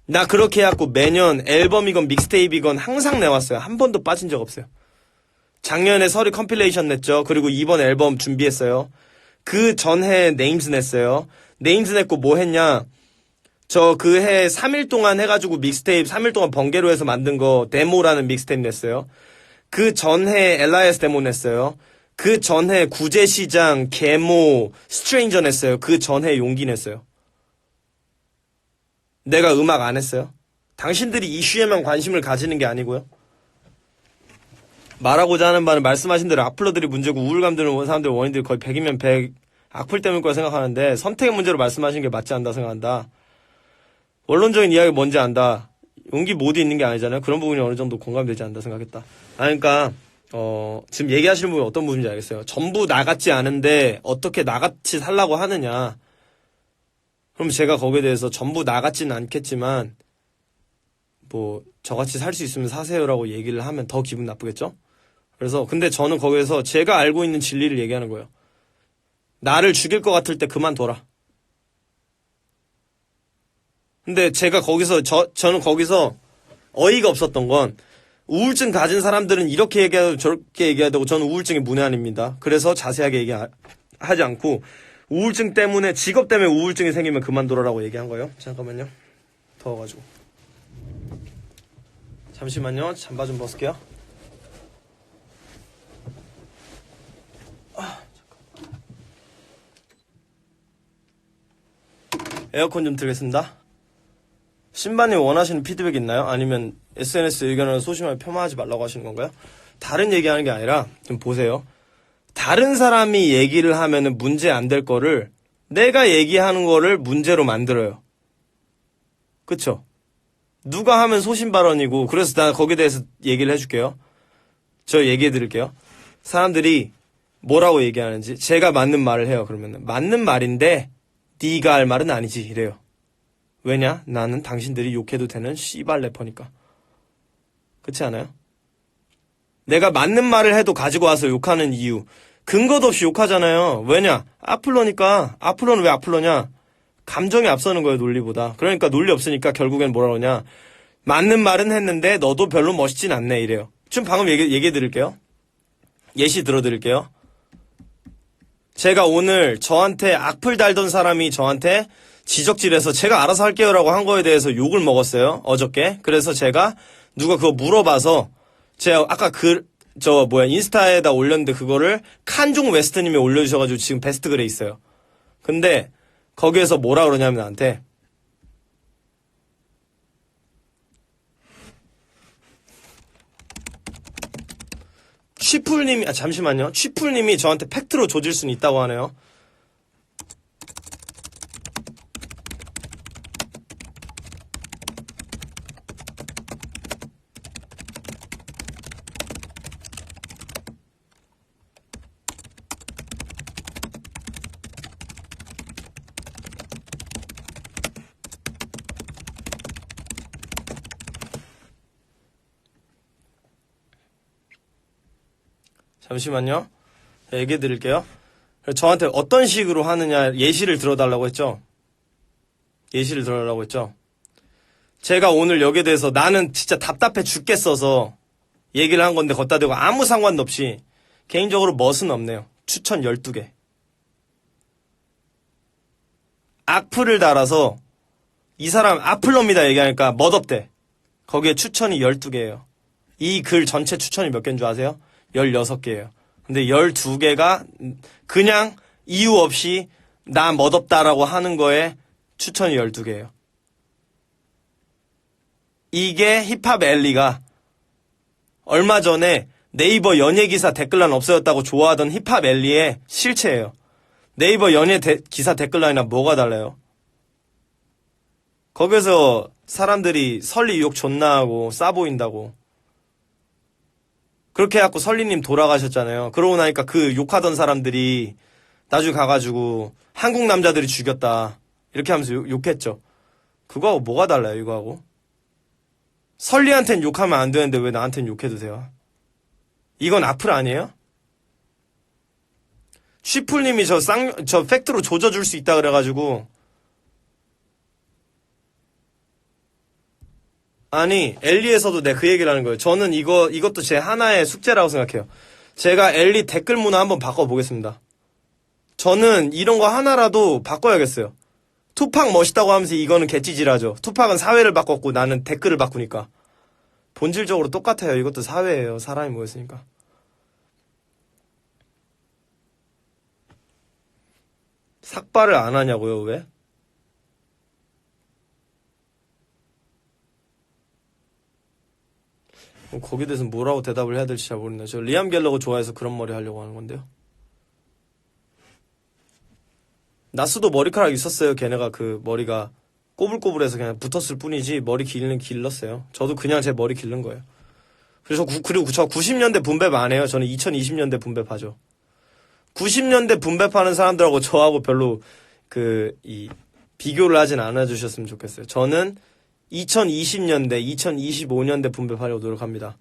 나 그렇게 해갖고 매년 앨범이건 믹스테이프이건 항상 내왔어요. 한 번도 빠진 적 없어요. 작년에 서리 컴필레이션 냈죠. 그리고 이번 앨범 준비했어요. 그 전해 네임즈 냈어요. 네임즈 냈고 뭐 했냐. 저 그 해 3일 동안 해가지고 믹스테이프 3일 동안 번개로 해서 만든 거 데모라는 믹스테이프 냈어요. 그 전해 엘라이스 데모 냈어요. 그 전해 구제시장, 계모, 스트레인저 냈어요. 그 전해 용기 냈어요. 내가 음악 안 했어요? 당신들이 이슈에만 관심을 가지는 게 아니고요. 말하고자 하는 바는 말씀하신 대로 악플러들이 문제고 우울감 드는 사람들 원인들이 거의 100이면 100 악플 때문일 거라 생각하는데 선택의 문제로 말씀하신 게 맞지 않다 생각한다. 원론적인 이야기 뭔지 안다. 용기 모두 있는 게 아니잖아요. 그런 부분이 어느 정도 공감되지 않는다 생각했다. 그러니까 지금 얘기하시는 부분이 어떤 부분인지 알겠어요. 전부 나같지 않은데 어떻게 나같이 살라고 하느냐. 그럼 제가 거기에 대해서 전부 나같지는 않겠지만 뭐 저같이 살 수 있으면 사세요라고 얘기를 하면 더 기분 나쁘겠죠? 그래서 근데 저는 거기에서 제가 알고 있는 진리를 얘기하는 거예요. 나를 죽일 것 같을 때 그만둬라. 근데 제가 거기서 저는 거기서 어이가 없었던 건 우울증 가진 사람들은 이렇게 얘기하고 저렇게 얘기해야 되고 저는 우울증이 문외한입니다. 그래서 자세하게 얘기하지 않고 우울증 때문에 직업 때문에 우울증이 생기면 그만둬라라고 얘기한 거예요. 잠깐만요. 더워가지고. 잠시만요. 잠바 좀 벗을게요. 에어컨 좀 틀겠습니다. 신바님 원하시는 피드백 있나요? 아니면 SNS 의견을 소심하게 폄하하지 말라고 하시는 건가요? 다른 얘기하는 게 아니라 좀 보세요. 다른 사람이 얘기를 하면은 문제 안 될 거를 내가 얘기하는 거를 문제로 만들어요. 그쵸? 누가 하면 소신 발언이고 그래서 나 거기에 대해서 얘기를 해줄게요. 저 얘기해 드릴게요. 사람들이 뭐라고 얘기하는지 제가 맞는 말을 해요. 그러면은 맞는 말인데 네가 할 말은 아니지 이래요. 왜냐? 나는 당신들이 욕해도 되는 씨발 래퍼니까. 그렇지 않아요? 내가 맞는 말을 해도 가지고 와서 욕하는 이유 근거도 없이 욕하잖아요. 왜냐? 악플러니까. 악플러는 왜 악플러냐? 감정이 앞서는 거예요, 논리보다. 그러니까 논리 없으니까 결국엔 뭐라 그러냐? 맞는 말은 했는데 너도 별로 멋있진 않네 이래요. 지금 방금 얘기해 드릴게요. 예시 들어 드릴게요. 제가 오늘 저한테 악플 달던 사람이 저한테 지적질해서 제가 알아서 할게요라고 한 거에 대해서 욕을 먹었어요. 어저께. 그래서 제가 누가 그거 물어봐서 제가 아까 인스타에다 올렸는데 그거를 칸종 웨스트님이 올려주셔가지고 지금 베스트 글에 있어요. 근데 거기에서 뭐라 그러냐면 나한테 잠시만요. 취풀님이 저한테 팩트로 조질 수는 있다고 하네요. 잠시만요. 얘기해 드릴게요. 저한테 어떤 식으로 하느냐 예시를 들어달라고 했죠. 예시를 들어달라고 했죠. 제가 오늘 여기에 대해서 나는 진짜 답답해 죽겠어서 얘기를 한 건데 걷다 대고 아무 상관도 없이 개인적으로 멋은 없네요. 추천 12개. 악플을 달아서 이 사람 악플러입니다 얘기하니까 멋없대. 거기에 추천이 12개예요. 이 글 전체 추천이 몇 개인 줄 아세요? 16개예요. 근데 12개가 그냥 이유 없이 나 멋없다라고 하는 거에 추천이 12개예요. 이게 힙합 엘리가 얼마 전에 네이버 연예기사 댓글란 없어졌다고 좋아하던 힙합 엘리의 실체예요. 네이버 기사 댓글란이랑 뭐가 달라요? 거기서 사람들이 설리 욕 존나 하고 싸 보인다고. 그렇게 해갖고 설리님 돌아가셨잖아요. 그러고 나니까 그 욕하던 사람들이 나중에 가가지고 한국 남자들이 죽였다. 이렇게 하면서 욕했죠. 그거하고 뭐가 달라요, 이거하고? 설리한텐 욕하면 안 되는데 왜 나한텐 욕해도 돼요? 이건 악플 아니에요? 쉬풀님이 저 팩트로 조져줄 수 있다 그래가지고. 아니, 엘리에서도 내가 그 얘기를 하는 거예요. 저는 이것도 제 하나의 숙제라고 생각해요. 제가 엘리 댓글 문화 한번 바꿔보겠습니다. 저는 이런 거 하나라도 바꿔야겠어요. 투팍 멋있다고 하면서 이거는 개찌질하죠. 투팍은 사회를 바꿨고 나는 댓글을 바꾸니까. 본질적으로 똑같아요. 이것도 사회예요. 사람이 모였으니까. 삭발을 안 하냐고요, 왜? 거기에 대해서 뭐라고 대답을 해야 될지 잘 모르겠네요. 저 리암 갤러거 좋아해서 그런 머리 하려고 하는 건데요. 나스도 머리카락 있었어요. 걔네가 그 머리가 꼬불꼬불해서 그냥 붙었을 뿐이지 머리 길렀어요. 저도 그냥 제 머리 기른 거예요. 그리고 저 90년대 분배 안 해요. 저는 2020년대 분배하죠. 90년대 분배하는 사람들하고 저하고 별로 비교를 하진 않아 주셨으면 좋겠어요. 저는 2020년대, 2025년대 분배하려고 노력합니다.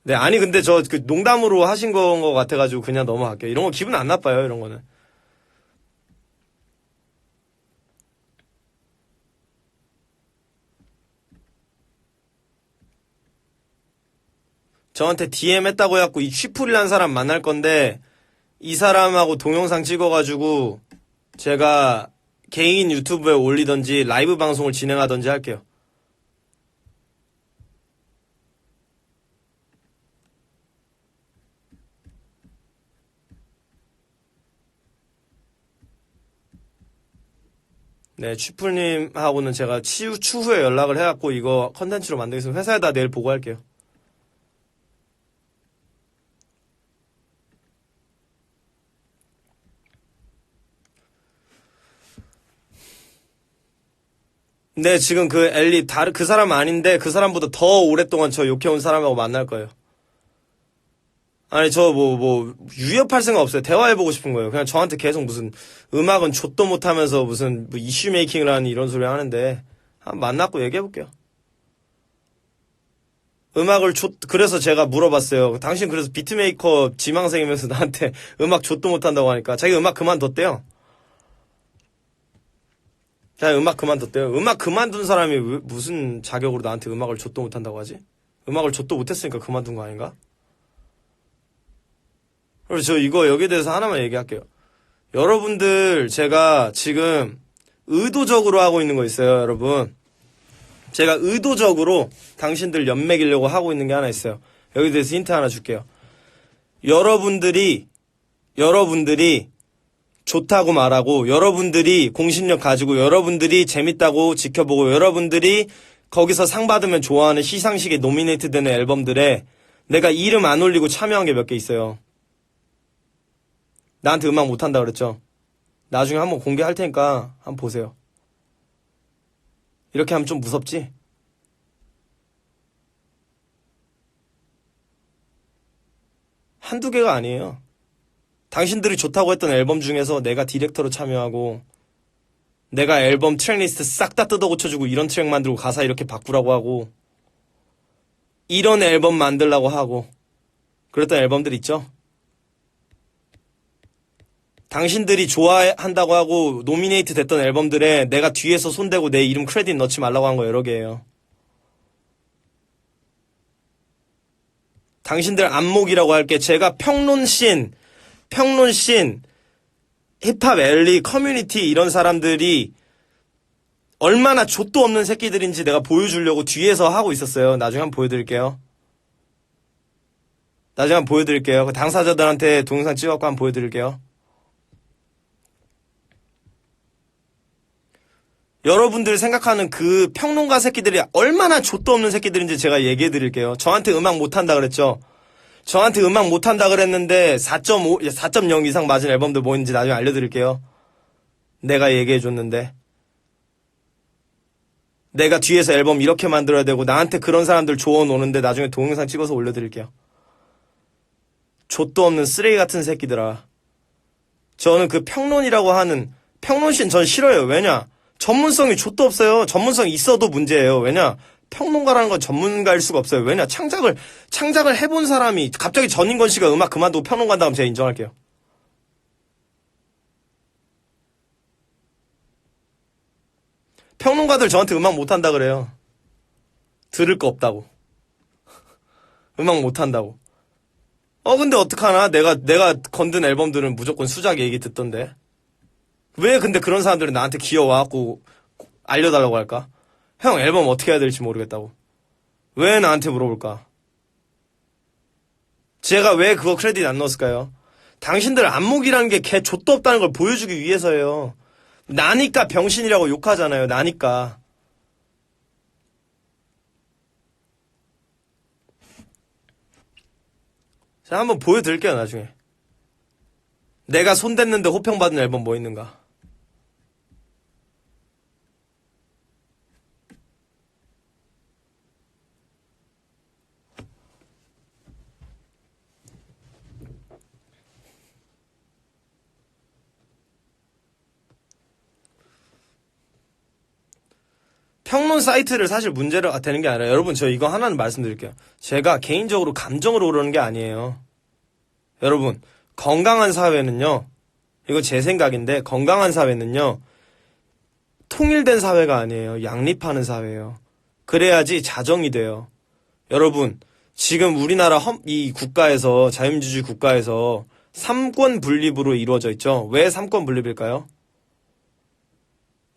네, 아니, 근데 농담으로 하신 건 것 같아가지고 그냥 넘어갈게요. 이런 거 기분 안 나빠요, 이런 거는. 저한테 DM 했다고 해갖고 이 취풀이라는 사람 만날 건데, 이 사람하고 동영상 찍어가지고, 제가 개인 유튜브에 올리던지, 라이브 방송을 진행하던지 할게요. 네, 취풀님하고는 제가 추후에 연락을 해갖고 이거 컨텐츠로 만들겠습니다. 회사에다 내일 보고할게요. 네, 지금 그 엘리, 그 사람 아닌데 그 사람보다 더 오랫동안 저 욕해온 사람하고 만날 거예요. 아니, 유협할 생각 없어요. 대화해보고 싶은 거예요. 그냥 저한테 계속 무슨 음악은 좆도 못하면서 무슨 뭐 이슈 메이킹을 하는 이런 소리 하는데, 한번 만났고 얘기해볼게요. 그래서 제가 물어봤어요. 당신 그래서 비트메이커 지망생이면서 나한테 음악 좆도 못한다고 하니까 자기 음악 그만뒀대요. 그냥 음악 그만뒀대요. 음악 그만둔 사람이 무슨 자격으로 나한테 음악을 좆도 못한다고 하지? 음악을 좆도 못했으니까 그만둔 거 아닌가? 그리고 저 이거 여기에 대해서 하나만 얘기할게요. 여러분들 제가 지금 의도적으로 하고 있는 거 있어요, 여러분. 제가 의도적으로 당신들 연맥이려고 하고 있는 게 하나 있어요. 여기에 대해서 힌트 하나 줄게요. 여러분들이 좋다고 말하고, 여러분들이 공신력 가지고, 여러분들이 재밌다고 지켜보고, 여러분들이 거기서 상 받으면 좋아하는 시상식에 노미네이트 되는 앨범들에 내가 이름 안 올리고 참여한 게 몇 개 있어요. 나한테 음악 못한다 그랬죠? 나중에 한번 공개할 테니까 한번 보세요. 이렇게 하면 좀 무섭지? 한두 개가 아니에요. 당신들이 좋다고 했던 앨범 중에서 내가 디렉터로 참여하고, 내가 앨범 트랙리스트 싹 다 뜯어 고쳐주고 이런 트랙 만들고 가사 이렇게 바꾸라고 하고, 이런 앨범 만들라고 하고 그랬던 앨범들 있죠? 당신들이 좋아한다고 하고 노미네이트 됐던 앨범들에 내가 뒤에서 손대고 내 이름 크레딧 넣지 말라고 한 거 여러 개예요. 당신들 안목이라고 할게. 제가 평론씬, 힙합 엘리, 커뮤니티 이런 사람들이 얼마나 좆도 없는 새끼들인지 내가 보여주려고 뒤에서 하고 있었어요. 나중에 한번 보여드릴게요. 그 당사자들한테 동영상 찍어갖고 한번 보여드릴게요. 여러분들 생각하는 그 평론가 새끼들이 얼마나 좆도 없는 새끼들인지 제가 얘기해드릴게요. 저한테 음악 못한다 그랬죠? 저한테 음악 못한다 그랬는데 4.5, 4.0 이상 맞은 앨범들 뭐 있는지 나중에 알려드릴게요. 내가 얘기해줬는데. 내가 뒤에서 앨범 이렇게 만들어야 되고 나한테 그런 사람들 조언 오는데 나중에 동영상 찍어서 올려드릴게요. 좆도 없는 쓰레기 같은 새끼들아. 저는 그 평론이라고 하는 평론신 전 싫어요. 왜냐? 전문성이 좆도 없어요. 전문성 있어도 문제예요. 왜냐? 평론가라는 건 전문가일 수가 없어요. 왜냐? 창작을 해본 사람이 갑자기 전인권 씨가 음악 그만두고 평론가 한다면 제가 인정할게요. 평론가들 저한테 음악 못한다 그래요. 들을 거 없다고. 음악 못한다고. 근데 어떡하나? 내가 건든 앨범들은 무조건 수작 얘기 듣던데. 왜 근데 그런 사람들은 나한테 기어와갖고 알려달라고 할까? 형 앨범 어떻게 해야 될지 모르겠다고. 왜 나한테 물어볼까? 제가 왜 그거 크레딧 안 넣었을까요? 당신들 안목이라는 게 개 좆도 없다는 걸 보여주기 위해서예요. 나니까 병신이라고 욕하잖아요. 나니까. 자, 한번 보여드릴게요, 나중에. 내가 손댔는데 호평받은 앨범 뭐 있는가. 평론 사이트를 사실 문제가 되는 게 아니라 여러분 저 이거 하나는 말씀드릴게요. 제가 개인적으로 감정으로 그러는 게 아니에요. 여러분 건강한 사회는요. 이거 제 생각인데 건강한 사회는요. 통일된 사회가 아니에요. 양립하는 사회예요. 그래야지 자정이 돼요. 여러분 지금 우리나라 이 국가에서 자유민주주의 국가에서 삼권 분립으로 이루어져 있죠. 왜 삼권 분립일까요?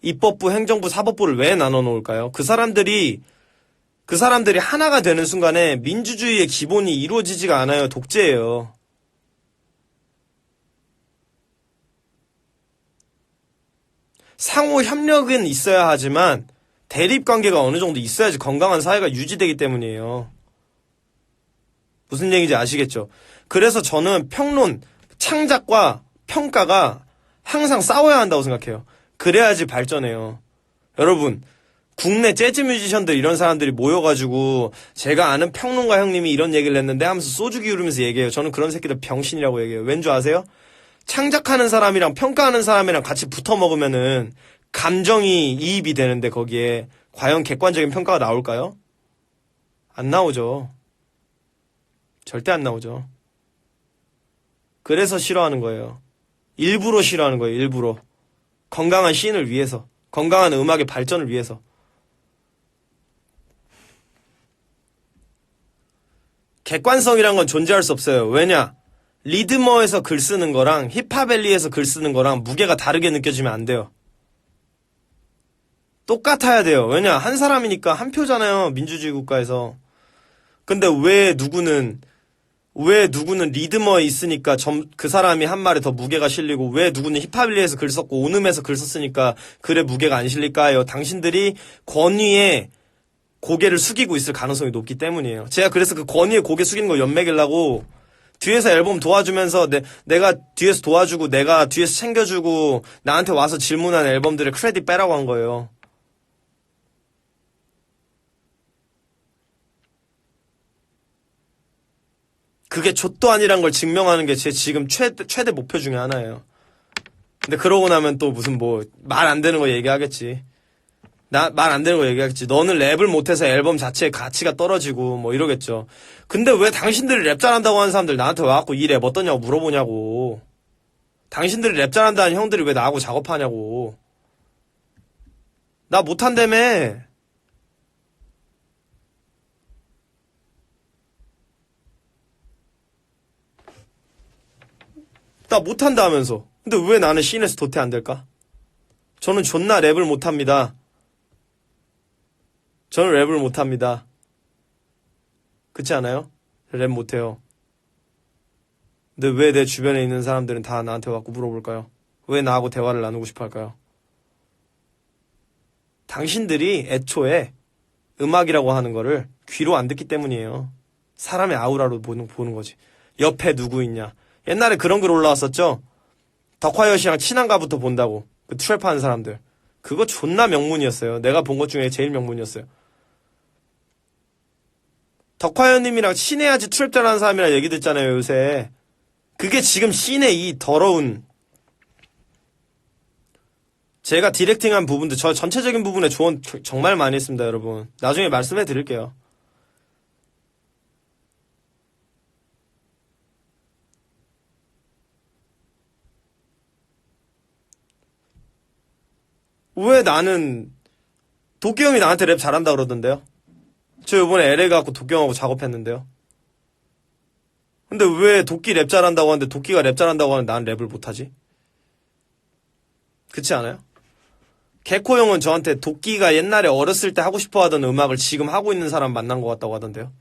입법부, 행정부, 사법부를 왜 나눠 놓을까요? 그 사람들이 하나가 되는 순간에 민주주의의 기본이 이루어지지가 않아요. 독재예요. 상호 협력은 있어야 하지만 대립 관계가 어느 정도 있어야지 건강한 사회가 유지되기 때문이에요. 무슨 얘기인지 아시겠죠? 그래서 저는 평론, 창작과 평가가 항상 싸워야 한다고 생각해요. 그래야지 발전해요. 여러분, 국내 재즈 뮤지션들 이런 사람들이 모여가지고 제가 아는 평론가 형님이 이런 얘기를 했는데 하면서 소주 기울이면서 얘기해요. 저는 그런 새끼들 병신이라고 얘기해요. 왠 줄 아세요? 창작하는 사람이랑 평가하는 사람이랑 같이 붙어 먹으면은 감정이 이입이 되는데 거기에 과연 객관적인 평가가 나올까요? 안 나오죠. 절대 안 나오죠. 그래서 싫어하는 거예요. 일부러 싫어하는 거예요. 일부러. 건강한 시인을 위해서. 건강한 음악의 발전을 위해서. 객관성이란 건 존재할 수 없어요. 왜냐? 리드머에서 글 쓰는 거랑 힙합밸리에서 글 쓰는 거랑 무게가 다르게 느껴지면 안 돼요. 똑같아야 돼요. 왜냐? 한 사람이니까 한 표잖아요. 민주주의 국가에서. 근데 왜 누구는 리드머에 있으니까 그 사람이 한 말에 더 무게가 실리고 왜 누구는 힙합밸리에서 글 썼고 오눔에서 글 썼으니까 글에 무게가 안 실릴까요? 당신들이 권위에 고개를 숙이고 있을 가능성이 높기 때문이에요. 제가 그래서 그 권위에 고개 숙이는 거 연맥이려고 뒤에서 앨범 도와주면서 내가 뒤에서 도와주고 내가 뒤에서 챙겨주고 나한테 와서 질문한 앨범들의 크레딧 빼라고 한 거예요. 그게 좆도 아니란 걸 증명하는 게 제 지금 최대 목표 중에 하나예요. 근데 그러고 나면 또 무슨 뭐 말 안 되는 거 얘기하겠지. 말 안 되는 거 얘기하겠지. 너는 랩을 못해서 앨범 자체의 가치가 떨어지고 뭐 이러겠죠. 근데 왜 당신들이 랩 잘한다고 하는 사람들 나한테 와갖고 이 랩 어떠냐고 물어보냐고. 당신들이 랩 잘한다는 형들이 왜 나하고 작업하냐고. 나 못한다며. 나 못한다면서. 근데 왜 나는 씬에서 도태 안 될까? 저는 존나 랩을 못합니다. 저는 랩을 못합니다. 그렇지 않아요? 랩 못해요. 근데 왜 내 주변에 있는 사람들은 다 나한테 와서 물어볼까요? 왜 나하고 대화를 나누고 싶어 할까요? 당신들이 애초에 음악이라고 하는 거를 귀로 안 듣기 때문이에요. 사람의 아우라로 보는 거지. 옆에 누구 있냐. 옛날에 그런 글 올라왔었죠? 덕화여시랑 친한가부터 본다고. 그 트랩하는 사람들. 그거 존나 명문이었어요. 내가 본 것 중에 제일 명문이었어요. 덕화연님이랑 친해야지 트랩 잘하는 사람이라 얘기 듣잖아요, 요새. 그게 지금 씬의 이 더러운. 제가 디렉팅한 부분도 저 전체적인 부분에 조언 정말 많이 했습니다, 여러분. 나중에 말씀해 드릴게요. 왜 나는 도끼 형이 나한테 랩 잘한다 그러던데요? 저 이번에 LA 가고 도끼 형하고 작업했는데요. 근데 왜 도끼 랩 잘한다고 하는데 도끼가 랩 잘한다고 하는데 난 랩을 못하지? 그렇지 않아요? 개코 형은 저한테 도끼가 옛날에 어렸을 때 하고 싶어 하던 음악을 지금 하고 있는 사람 만난 것 같다고 하던데요.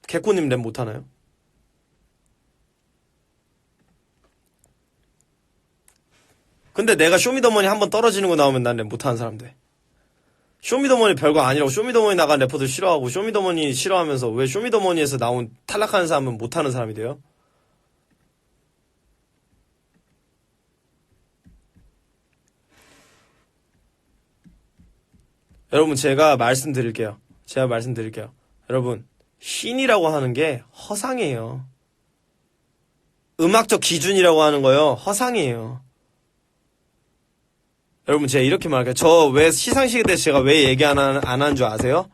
개코님 랩 못하나요? 근데 내가 쇼미더머니 한번 떨어지는 거 나오면 난 랩 못하는 사람 돼. 쇼미더머니 별거 아니라고 쇼미더머니 나간 래퍼들 싫어하고 쇼미더머니 싫어하면서 왜 쇼미더머니에서 나온 탈락하는 사람은 못하는 사람이 돼요? 여러분 제가 말씀드릴게요. 여러분 신이라고 하는 게 허상이에요. 음악적 기준이라고 하는 거요. 허상이에요. 여러분 제가 이렇게 말할게요. 저 왜 시상식에 대해서 제가 왜 얘기 안 하는 줄 아세요?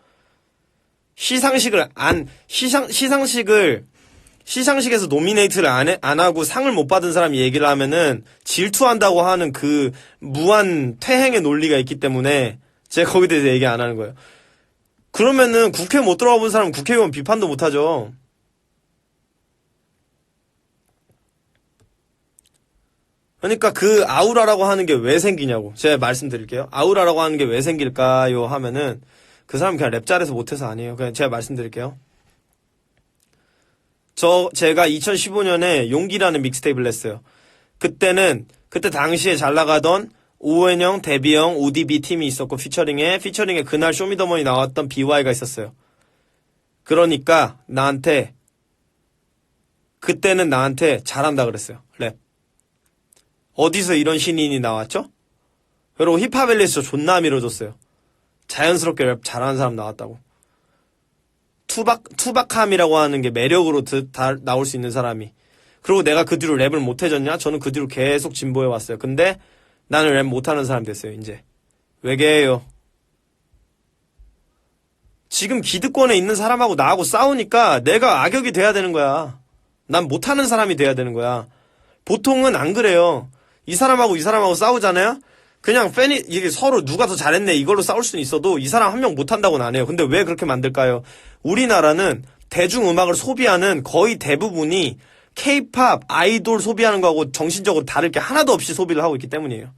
시상식에서 노미네이트를 안 하고 상을 못 받은 사람이 얘기를 하면은 질투한다고 하는 그 무한 퇴행의 논리가 있기 때문에 제가 거기에 대해서 얘기 안 하는 거예요. 그러면은 국회 못 들어가 본 사람은 국회의원 비판도 못 하죠. 그러니까 그 아우라라고 하는 게 왜 생기냐고 제가 말씀드릴게요. 아우라라고 하는 게 왜 생길까요 하면은 그 사람 그냥 랩 잘해서 못해서 아니에요. 그냥 제가 말씀드릴게요. 제가 2015년에 용기라는 믹스테이프를 냈어요. 그때 당시에 잘 나가던 오웬영, 데비영, ODB 팀이 있었고 피처링에 그날 쇼미더머니 나왔던 BY가 있었어요. 그러니까 그때는 나한테 잘한다 그랬어요. 랩. 어디서 이런 신인이 나왔죠? 그리고 힙합앨리에서 존나 밀어줬어요. 자연스럽게 랩 잘하는 사람 나왔다고. 투박함이라고 하는 게 매력으로 나올 수 있는 사람이. 그리고 내가 그 뒤로 랩을 못해졌냐? 저는 그 뒤로 계속 진보해왔어요. 근데 나는 랩 못하는 사람 됐어요, 이제. 외계예요. 지금 기득권에 있는 사람하고 나하고 싸우니까 내가 악역이 돼야 되는 거야. 난 못하는 사람이 돼야 되는 거야. 보통은 안 그래요. 이 사람하고 싸우잖아요? 그냥 이게 서로 누가 더 잘했네 이걸로 싸울 수는 있어도 이 사람 한 명 못한다고는 안 해요. 근데 왜 그렇게 만들까요? 우리나라는 대중음악을 소비하는 거의 대부분이 K-팝, 아이돌 소비하는 거하고 정신적으로 다를 게 하나도 없이 소비를 하고 있기 때문이에요.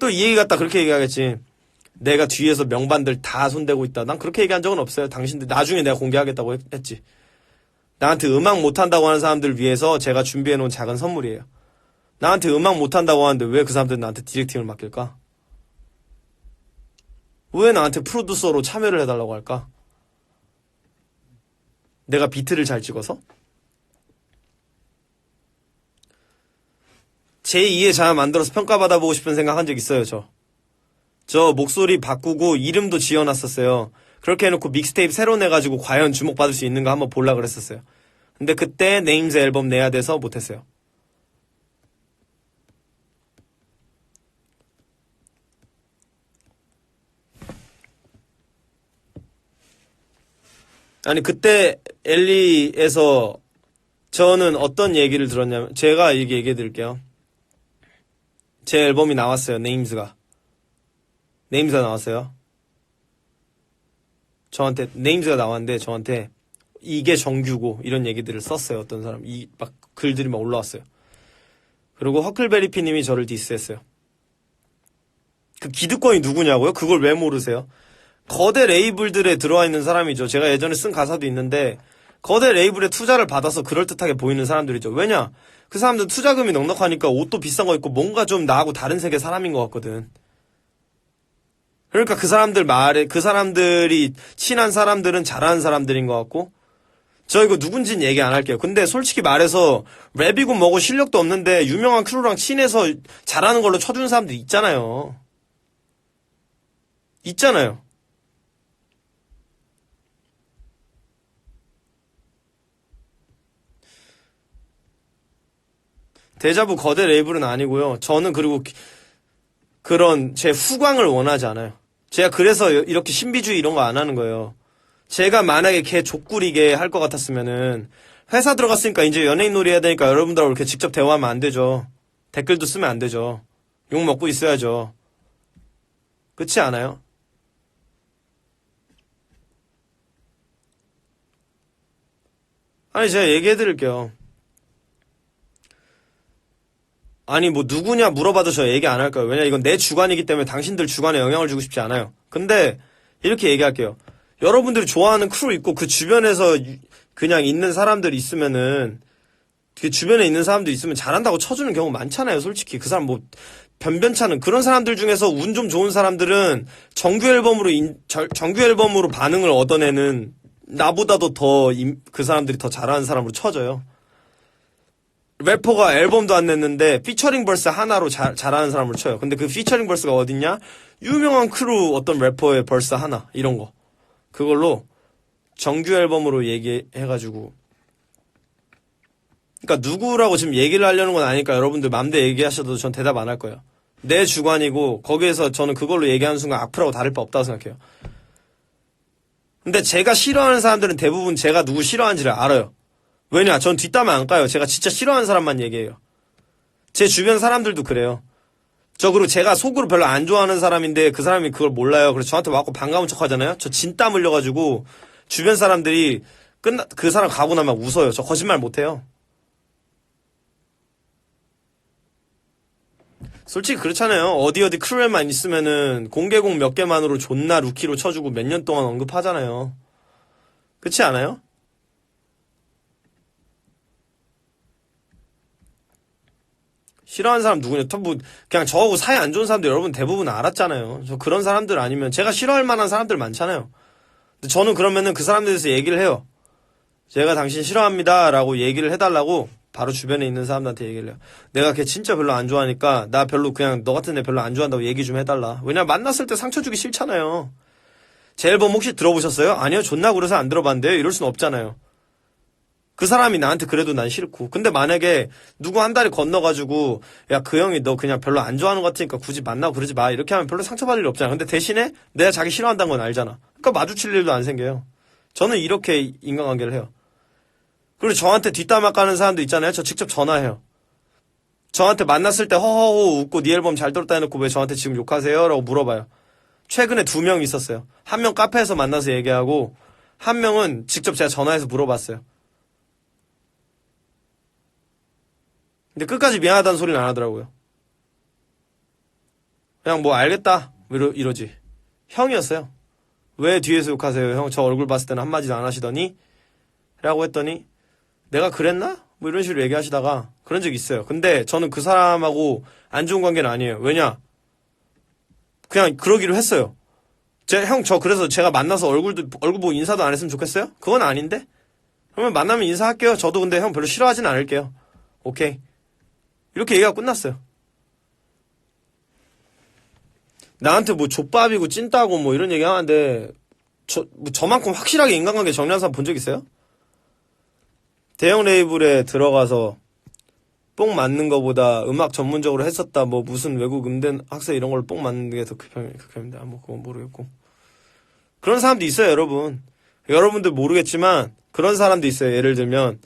또 이 얘기 갖다 그렇게 얘기하겠지. 내가 뒤에서 명반들 다 손대고 있다. 난 그렇게 얘기한 적은 없어요. 당신들 나중에 내가 공개하겠다고 했지. 나한테 음악 못한다고 하는 사람들을 위해서 제가 준비해놓은 작은 선물이에요. 나한테 음악 못한다고 하는데 왜 그 사람들은 나한테 디렉팅을 맡길까? 왜 나한테 프로듀서로 참여를 해달라고 할까? 내가 비트를 잘 찍어서? 제2의 자아 만들어서 평가받아보고 싶은 생각 한 적 있어요, 저 목소리 바꾸고 이름도 지어놨었어요. 그렇게 해놓고 믹스테이프 새로 내가지고 과연 주목받을 수 있는가 한번 볼라 그랬었어요. 근데 그때 네임즈 앨범 내야 돼서 못했어요. 아니 그때 엘리에서 저는 어떤 얘기를 들었냐면 제가 이렇게 얘기해 드릴게요. 제 앨범이 나왔어요. 네임즈가 나왔어요. 저한테 네임즈가 나왔는데 저한테 이게 정규고 이런 얘기들을 썼어요. 어떤 사람 막 글들이 막 올라왔어요. 그리고 허클베리피님이 저를 디스했어요. 그 기득권이 누구냐고요? 그걸 왜 모르세요? 거대 레이블들에 들어와 있는 사람이죠. 제가 예전에 쓴 가사도 있는데 거대 레이블에 투자를 받아서 그럴듯하게 보이는 사람들이죠. 왜냐? 그 사람들은 투자금이 넉넉하니까 옷도 비싼 거 입고 뭔가 좀 나하고 다른 세계 사람인 것 같거든. 그러니까 그 사람들이 친한 사람들은 잘하는 사람들인 것 같고 저 이거 누군지는 얘기 안 할게요. 근데 솔직히 말해서 랩이고 뭐고 실력도 없는데 유명한 크루랑 친해서 잘하는 걸로 쳐주는 사람들 있잖아요. 데자부 거대 레이블은 아니고요. 저는 그리고 그런 제 후광을 원하지 않아요. 제가 그래서 이렇게 신비주의 이런 거 안 하는 거예요. 제가 만약에 걔 족구리게 할 것 같았으면은 회사 들어갔으니까 이제 연예인 놀이 해야 되니까 여러분들하고 이렇게 직접 대화하면 안 되죠. 댓글도 쓰면 안 되죠. 욕 먹고 있어야죠. 그렇지 않아요? 아니, 제가 얘기해드릴게요. 아니, 뭐, 누구냐 물어봐도 저 얘기 안 할 거예요. 왜냐, 이건 내 주관이기 때문에 당신들 주관에 영향을 주고 싶지 않아요. 근데, 이렇게 얘기할게요. 여러분들이 좋아하는 크루 있고, 그 주변에서 그냥 있는 사람들이 있으면은, 그 주변에 있는 사람들 있으면 잘한다고 쳐주는 경우 많잖아요, 솔직히. 그 사람 뭐, 변변찮은 그런 사람들 중에서 운 좀 좋은 사람들은 정규 앨범으로 반응을 얻어내는 나보다도 더 그 사람들이 더 잘하는 사람으로 쳐져요. 래퍼가 앨범도 안 냈는데 피처링 벌스 하나로 잘하는 사람을 쳐요. 근데 그 피처링 벌스가 어딨냐? 유명한 크루 어떤 래퍼의 벌스 하나 이런 거. 그걸로 정규 앨범으로 얘기해가지고. 그러니까 누구라고 지금 얘기를 하려는 건 아니니까 여러분들 맘대로 얘기하셔도 전 대답 안 할 거예요. 내 주관이고 거기에서 저는 그걸로 얘기하는 순간 악플하고 다를 바 없다고 생각해요. 근데 제가 싫어하는 사람들은 대부분 제가 누구 싫어하는지를 알아요. 왜냐? 전 뒷담화 안 까요. 제가 진짜 싫어하는 사람만 얘기해요. 제 주변 사람들도 그래요. 그리고 제가 속으로 별로 안 좋아하는 사람인데 그 사람이 그걸 몰라요. 그래서 저한테 와갖고 반가운 척 하잖아요. 저 진땀 흘려가지고 주변 사람들이 그 사람 가고 나면 웃어요. 저 거짓말 못해요. 솔직히 그렇잖아요. 어디 크루에만 있으면은 공개곡 몇 개만으로 존나 루키로 쳐주고 몇 년 동안 언급하잖아요. 그렇지 않아요? 싫어하는 사람 누구냐? 뭐 그냥 저하고 사이 안 좋은 사람들 여러분 대부분 알았잖아요. 저 그런 사람들 아니면 제가 싫어할 만한 사람들 많잖아요. 근데 저는 그러면은 그 사람들에 대해서 얘기를 해요. 제가 당신 싫어합니다라고 얘기를 해달라고 바로 주변에 있는 사람들한테 얘기를 해요. 내가 걔 진짜 별로 안 좋아하니까 나 별로 그냥 너 같은 애 별로 안 좋아한다고 얘기 좀 해달라. 왜냐면 만났을 때 상처 주기 싫잖아요. 제 앨범 혹시 들어보셨어요? 아니요, 존나 그래서 안 들어봤는데요. 이럴 순 없잖아요. 그 사람이 나한테 그래도 난 싫고. 근데 만약에 누구 한 달이 건너가지고 야, 그 형이 너 그냥 별로 안 좋아하는 것 같으니까 굳이 만나고 그러지 마. 이렇게 하면 별로 상처받을 일 없잖아. 근데 대신에 내가 자기 싫어한다는 건 알잖아. 그러니까 마주칠 일도 안 생겨요. 저는 이렇게 인간관계를 해요. 그리고 저한테 뒷담화 까는 사람도 있잖아요. 저 직접 전화해요. 저한테 만났을 때 허허호 웃고 네 앨범 잘 들었다 해놓고 왜 저한테 지금 욕하세요? 라고 물어봐요. 최근에 2명 있었어요. 한 명 카페에서 만나서 얘기하고 한 명은 직접 제가 전화해서 물어봤어요. 근데 끝까지 미안하다는 소리는 안 하더라고요. 그냥 뭐 알겠다 이러지. 형이었어요. 왜 뒤에서 욕하세요? 형 저 얼굴 봤을 때는 한마디도 안 하시더니? 라고 했더니 내가 그랬나? 뭐 이런 식으로 얘기하시다가 그런 적이 있어요. 근데 저는 그 사람하고 안 좋은 관계는 아니에요. 왜냐? 그냥 그러기로 했어요. 형 저 그래서 제가 만나서 얼굴 보고 인사도 안 했으면 좋겠어요? 그건 아닌데? 그러면 만나면 인사할게요. 저도 근데 형 별로 싫어하진 않을게요. 오케이. 이렇게 얘기가 끝났어요. 나한테 뭐 족밥이고 찐따고 뭐 이런 얘기 하는데 저만큼 확실하게 인간관계 정리한 사람 본 적 있어요? 대형 레이블에 들어가서 뽕 맞는 거보다 음악 전문적으로 했었다 뭐 무슨 외국 음대 학생 이런 걸 뽕 맞는 게 더 극혐입니다. 뭐 그건 모르겠고 그런 사람도 있어요. 여러분들 모르겠지만 그런 사람도 있어요. 예를 들면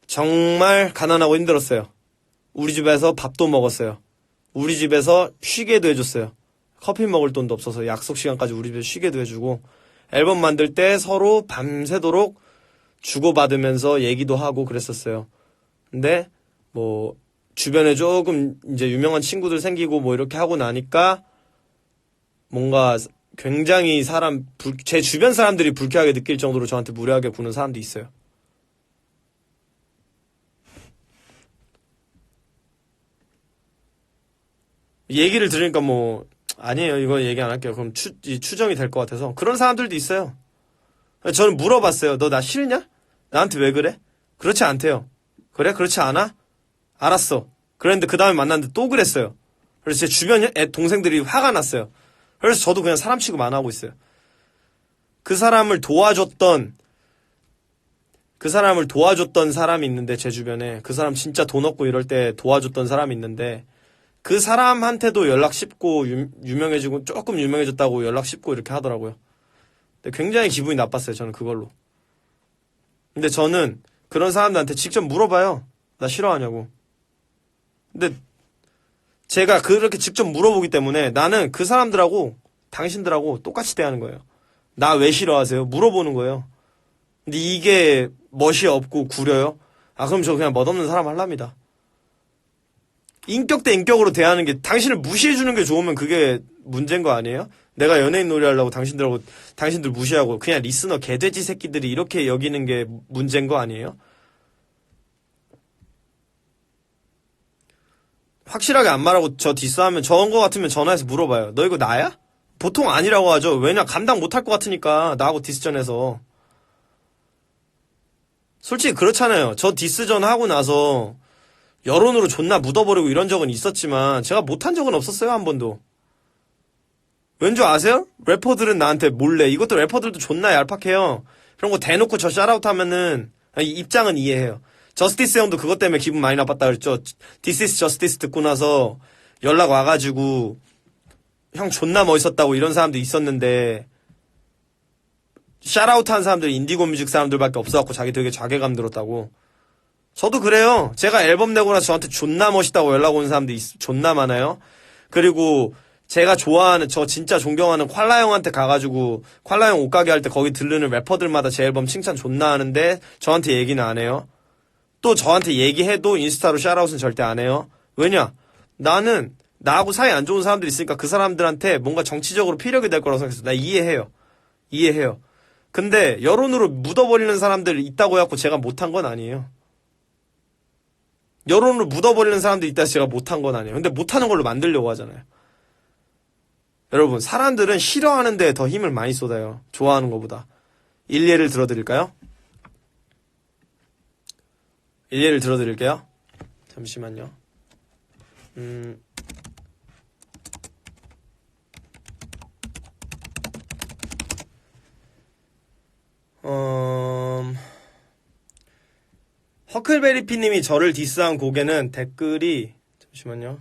정말 가난하고 힘들었어요. 우리 집에서 밥도 먹었어요. 우리 집에서 쉬게도 해줬어요. 커피 먹을 돈도 없어서 약속 시간까지 우리 집에서 쉬게도 해주고 앨범 만들 때 서로 밤새도록 주고받으면서 얘기도 하고 그랬었어요. 근데 뭐 주변에 조금 이제 유명한 친구들 생기고 뭐 이렇게 하고 나니까 뭔가 굉장히 제 주변 사람들이 불쾌하게 느낄 정도로 저한테 무례하게 구는 사람도 있어요. 얘기를 들으니까 뭐 아니에요. 이거 얘기 안 할게요. 그럼 추정이 될 것 같아서 그런 사람들도 있어요. 저는 물어봤어요. 너 나 싫냐? 나한테 왜 그래? 그렇지 않대요. 그래? 그렇지 않아? 알았어. 그랬는데 그 다음에 만났는데 또 그랬어요. 그래서 제 주변 동생들이 화가 났어요. 그래서 저도 그냥 사람 취급 안 하고 있어요. 그 사람을 도와줬던 사람이 있는데 제 주변에 그 사람 진짜 돈 없고 이럴 때 도와줬던 사람이 있는데 그 사람한테도 연락 씹고 유명해지고 조금 유명해졌다고 연락 씹고 이렇게 하더라고요. 근데 굉장히 기분이 나빴어요. 저는 그걸로. 근데 저는 그런 사람들한테 직접 물어봐요. 나 싫어하냐고. 근데 제가 그렇게 직접 물어보기 때문에 나는 그 사람들하고 당신들하고 똑같이 대하는 거예요. 나 왜 싫어하세요? 물어보는 거예요. 근데 이게 멋이 없고 구려요? 아, 그럼 저 그냥 멋없는 사람 할랍니다. 인격 대 인격으로 대하는 게, 당신을 무시해주는 게 좋으면 그게 문제인 거 아니에요? 내가 연예인 놀이하려고 당신들 무시하고 그냥 리스너 개돼지 새끼들이 이렇게 여기는 게 문제인 거 아니에요? 확실하게 안 말하고 저 디스하면, 저런 거 같으면 전화해서 물어봐요. 너 이거 나야? 보통 아니라고 하죠. 왜냐, 감당 못할 것 같으니까, 나하고 디스전에서. 솔직히 그렇잖아요. 저 디스전 하고 나서 여론으로 존나 묻어버리고 이런 적은 있었지만 제가 못한 적은 없었어요, 한 번도. 왠 줄 아세요? 래퍼들은 나한테 몰래, 이것도 래퍼들도 존나 얄팍해요. 그런 거 대놓고 저 샤라웃 하면은 입장은 이해해요. 저스티스 형도 그것 때문에 기분 많이 나빴다 그랬죠. This is Justice 듣고 나서 연락 와가지고 형 존나 멋있었다고 이런 사람도 있었는데, 샤라웃 한 사람들이 인디고 뮤직 사람들밖에 없어갖고 자기 되게 자괴감 들었다고. 저도 그래요. 제가 앨범 내고 나서 저한테 존나 멋있다고 연락 온 사람들이 존나 많아요. 그리고 제가 좋아하는, 저 진짜 존경하는 퀄라 형한테 가가지고 퀄라 형 옷가게 할 때 거기 들르는 래퍼들마다 제 앨범 칭찬 존나 하는데 저한테 얘기는 안 해요. 또 저한테 얘기해도 인스타로 샤라웃은 절대 안 해요. 왜냐? 나는 나하고 사이 안 좋은 사람들이 있으니까 그 사람들한테 뭔가 정치적으로 피력이 될 거라고 생각해서 나 이해해요. 근데 여론으로 묻어버리는 사람들 있다고 해갖고 제가 못한 건 아니에요. 여론으로 묻어버리는 사람들이 있다 해서 제가 못한 건 아니에요. 근데 못하는 걸로 만들려고 하잖아요. 여러분, 사람들은 싫어하는 데에 더 힘을 많이 쏟아요. 좋아하는 것보다. 일례를 들어드릴까요? 일례를 들어드릴게요. 잠시만요. 허클베리피님이 저를 디스한 곡에는 댓글이, 잠시만요.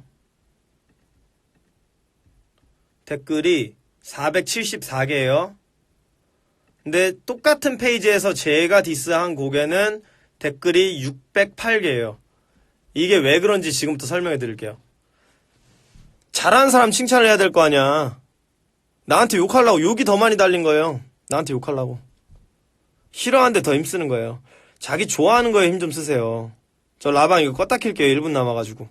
댓글이 474개예요. 근데 똑같은 페이지에서 제가 디스한 곡에는 댓글이 608개예요. 이게 왜 그런지 지금부터 설명해 드릴게요. 잘하는 사람 칭찬을 해야 될 거 아니야. 나한테 욕하려고 욕이 더 많이 달린 거예요. 나한테 욕하려고. 싫어하는데 더 힘쓰는 거예요. 자기 좋아하는 거에 힘 좀 쓰세요. 저 라방 이거 껐다 킬게요. 1분 남아가지고.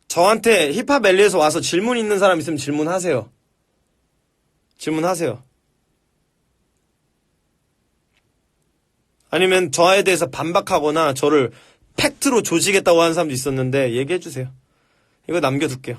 저한테 힙합엘리에서 와서 질문 있는 사람 있으면 질문하세요. 질문하세요. 아니면 저에 대해서 반박하거나 저를 팩트로 조지겠다고 하는 사람도 있었는데 얘기해주세요. 이거 남겨둘게요.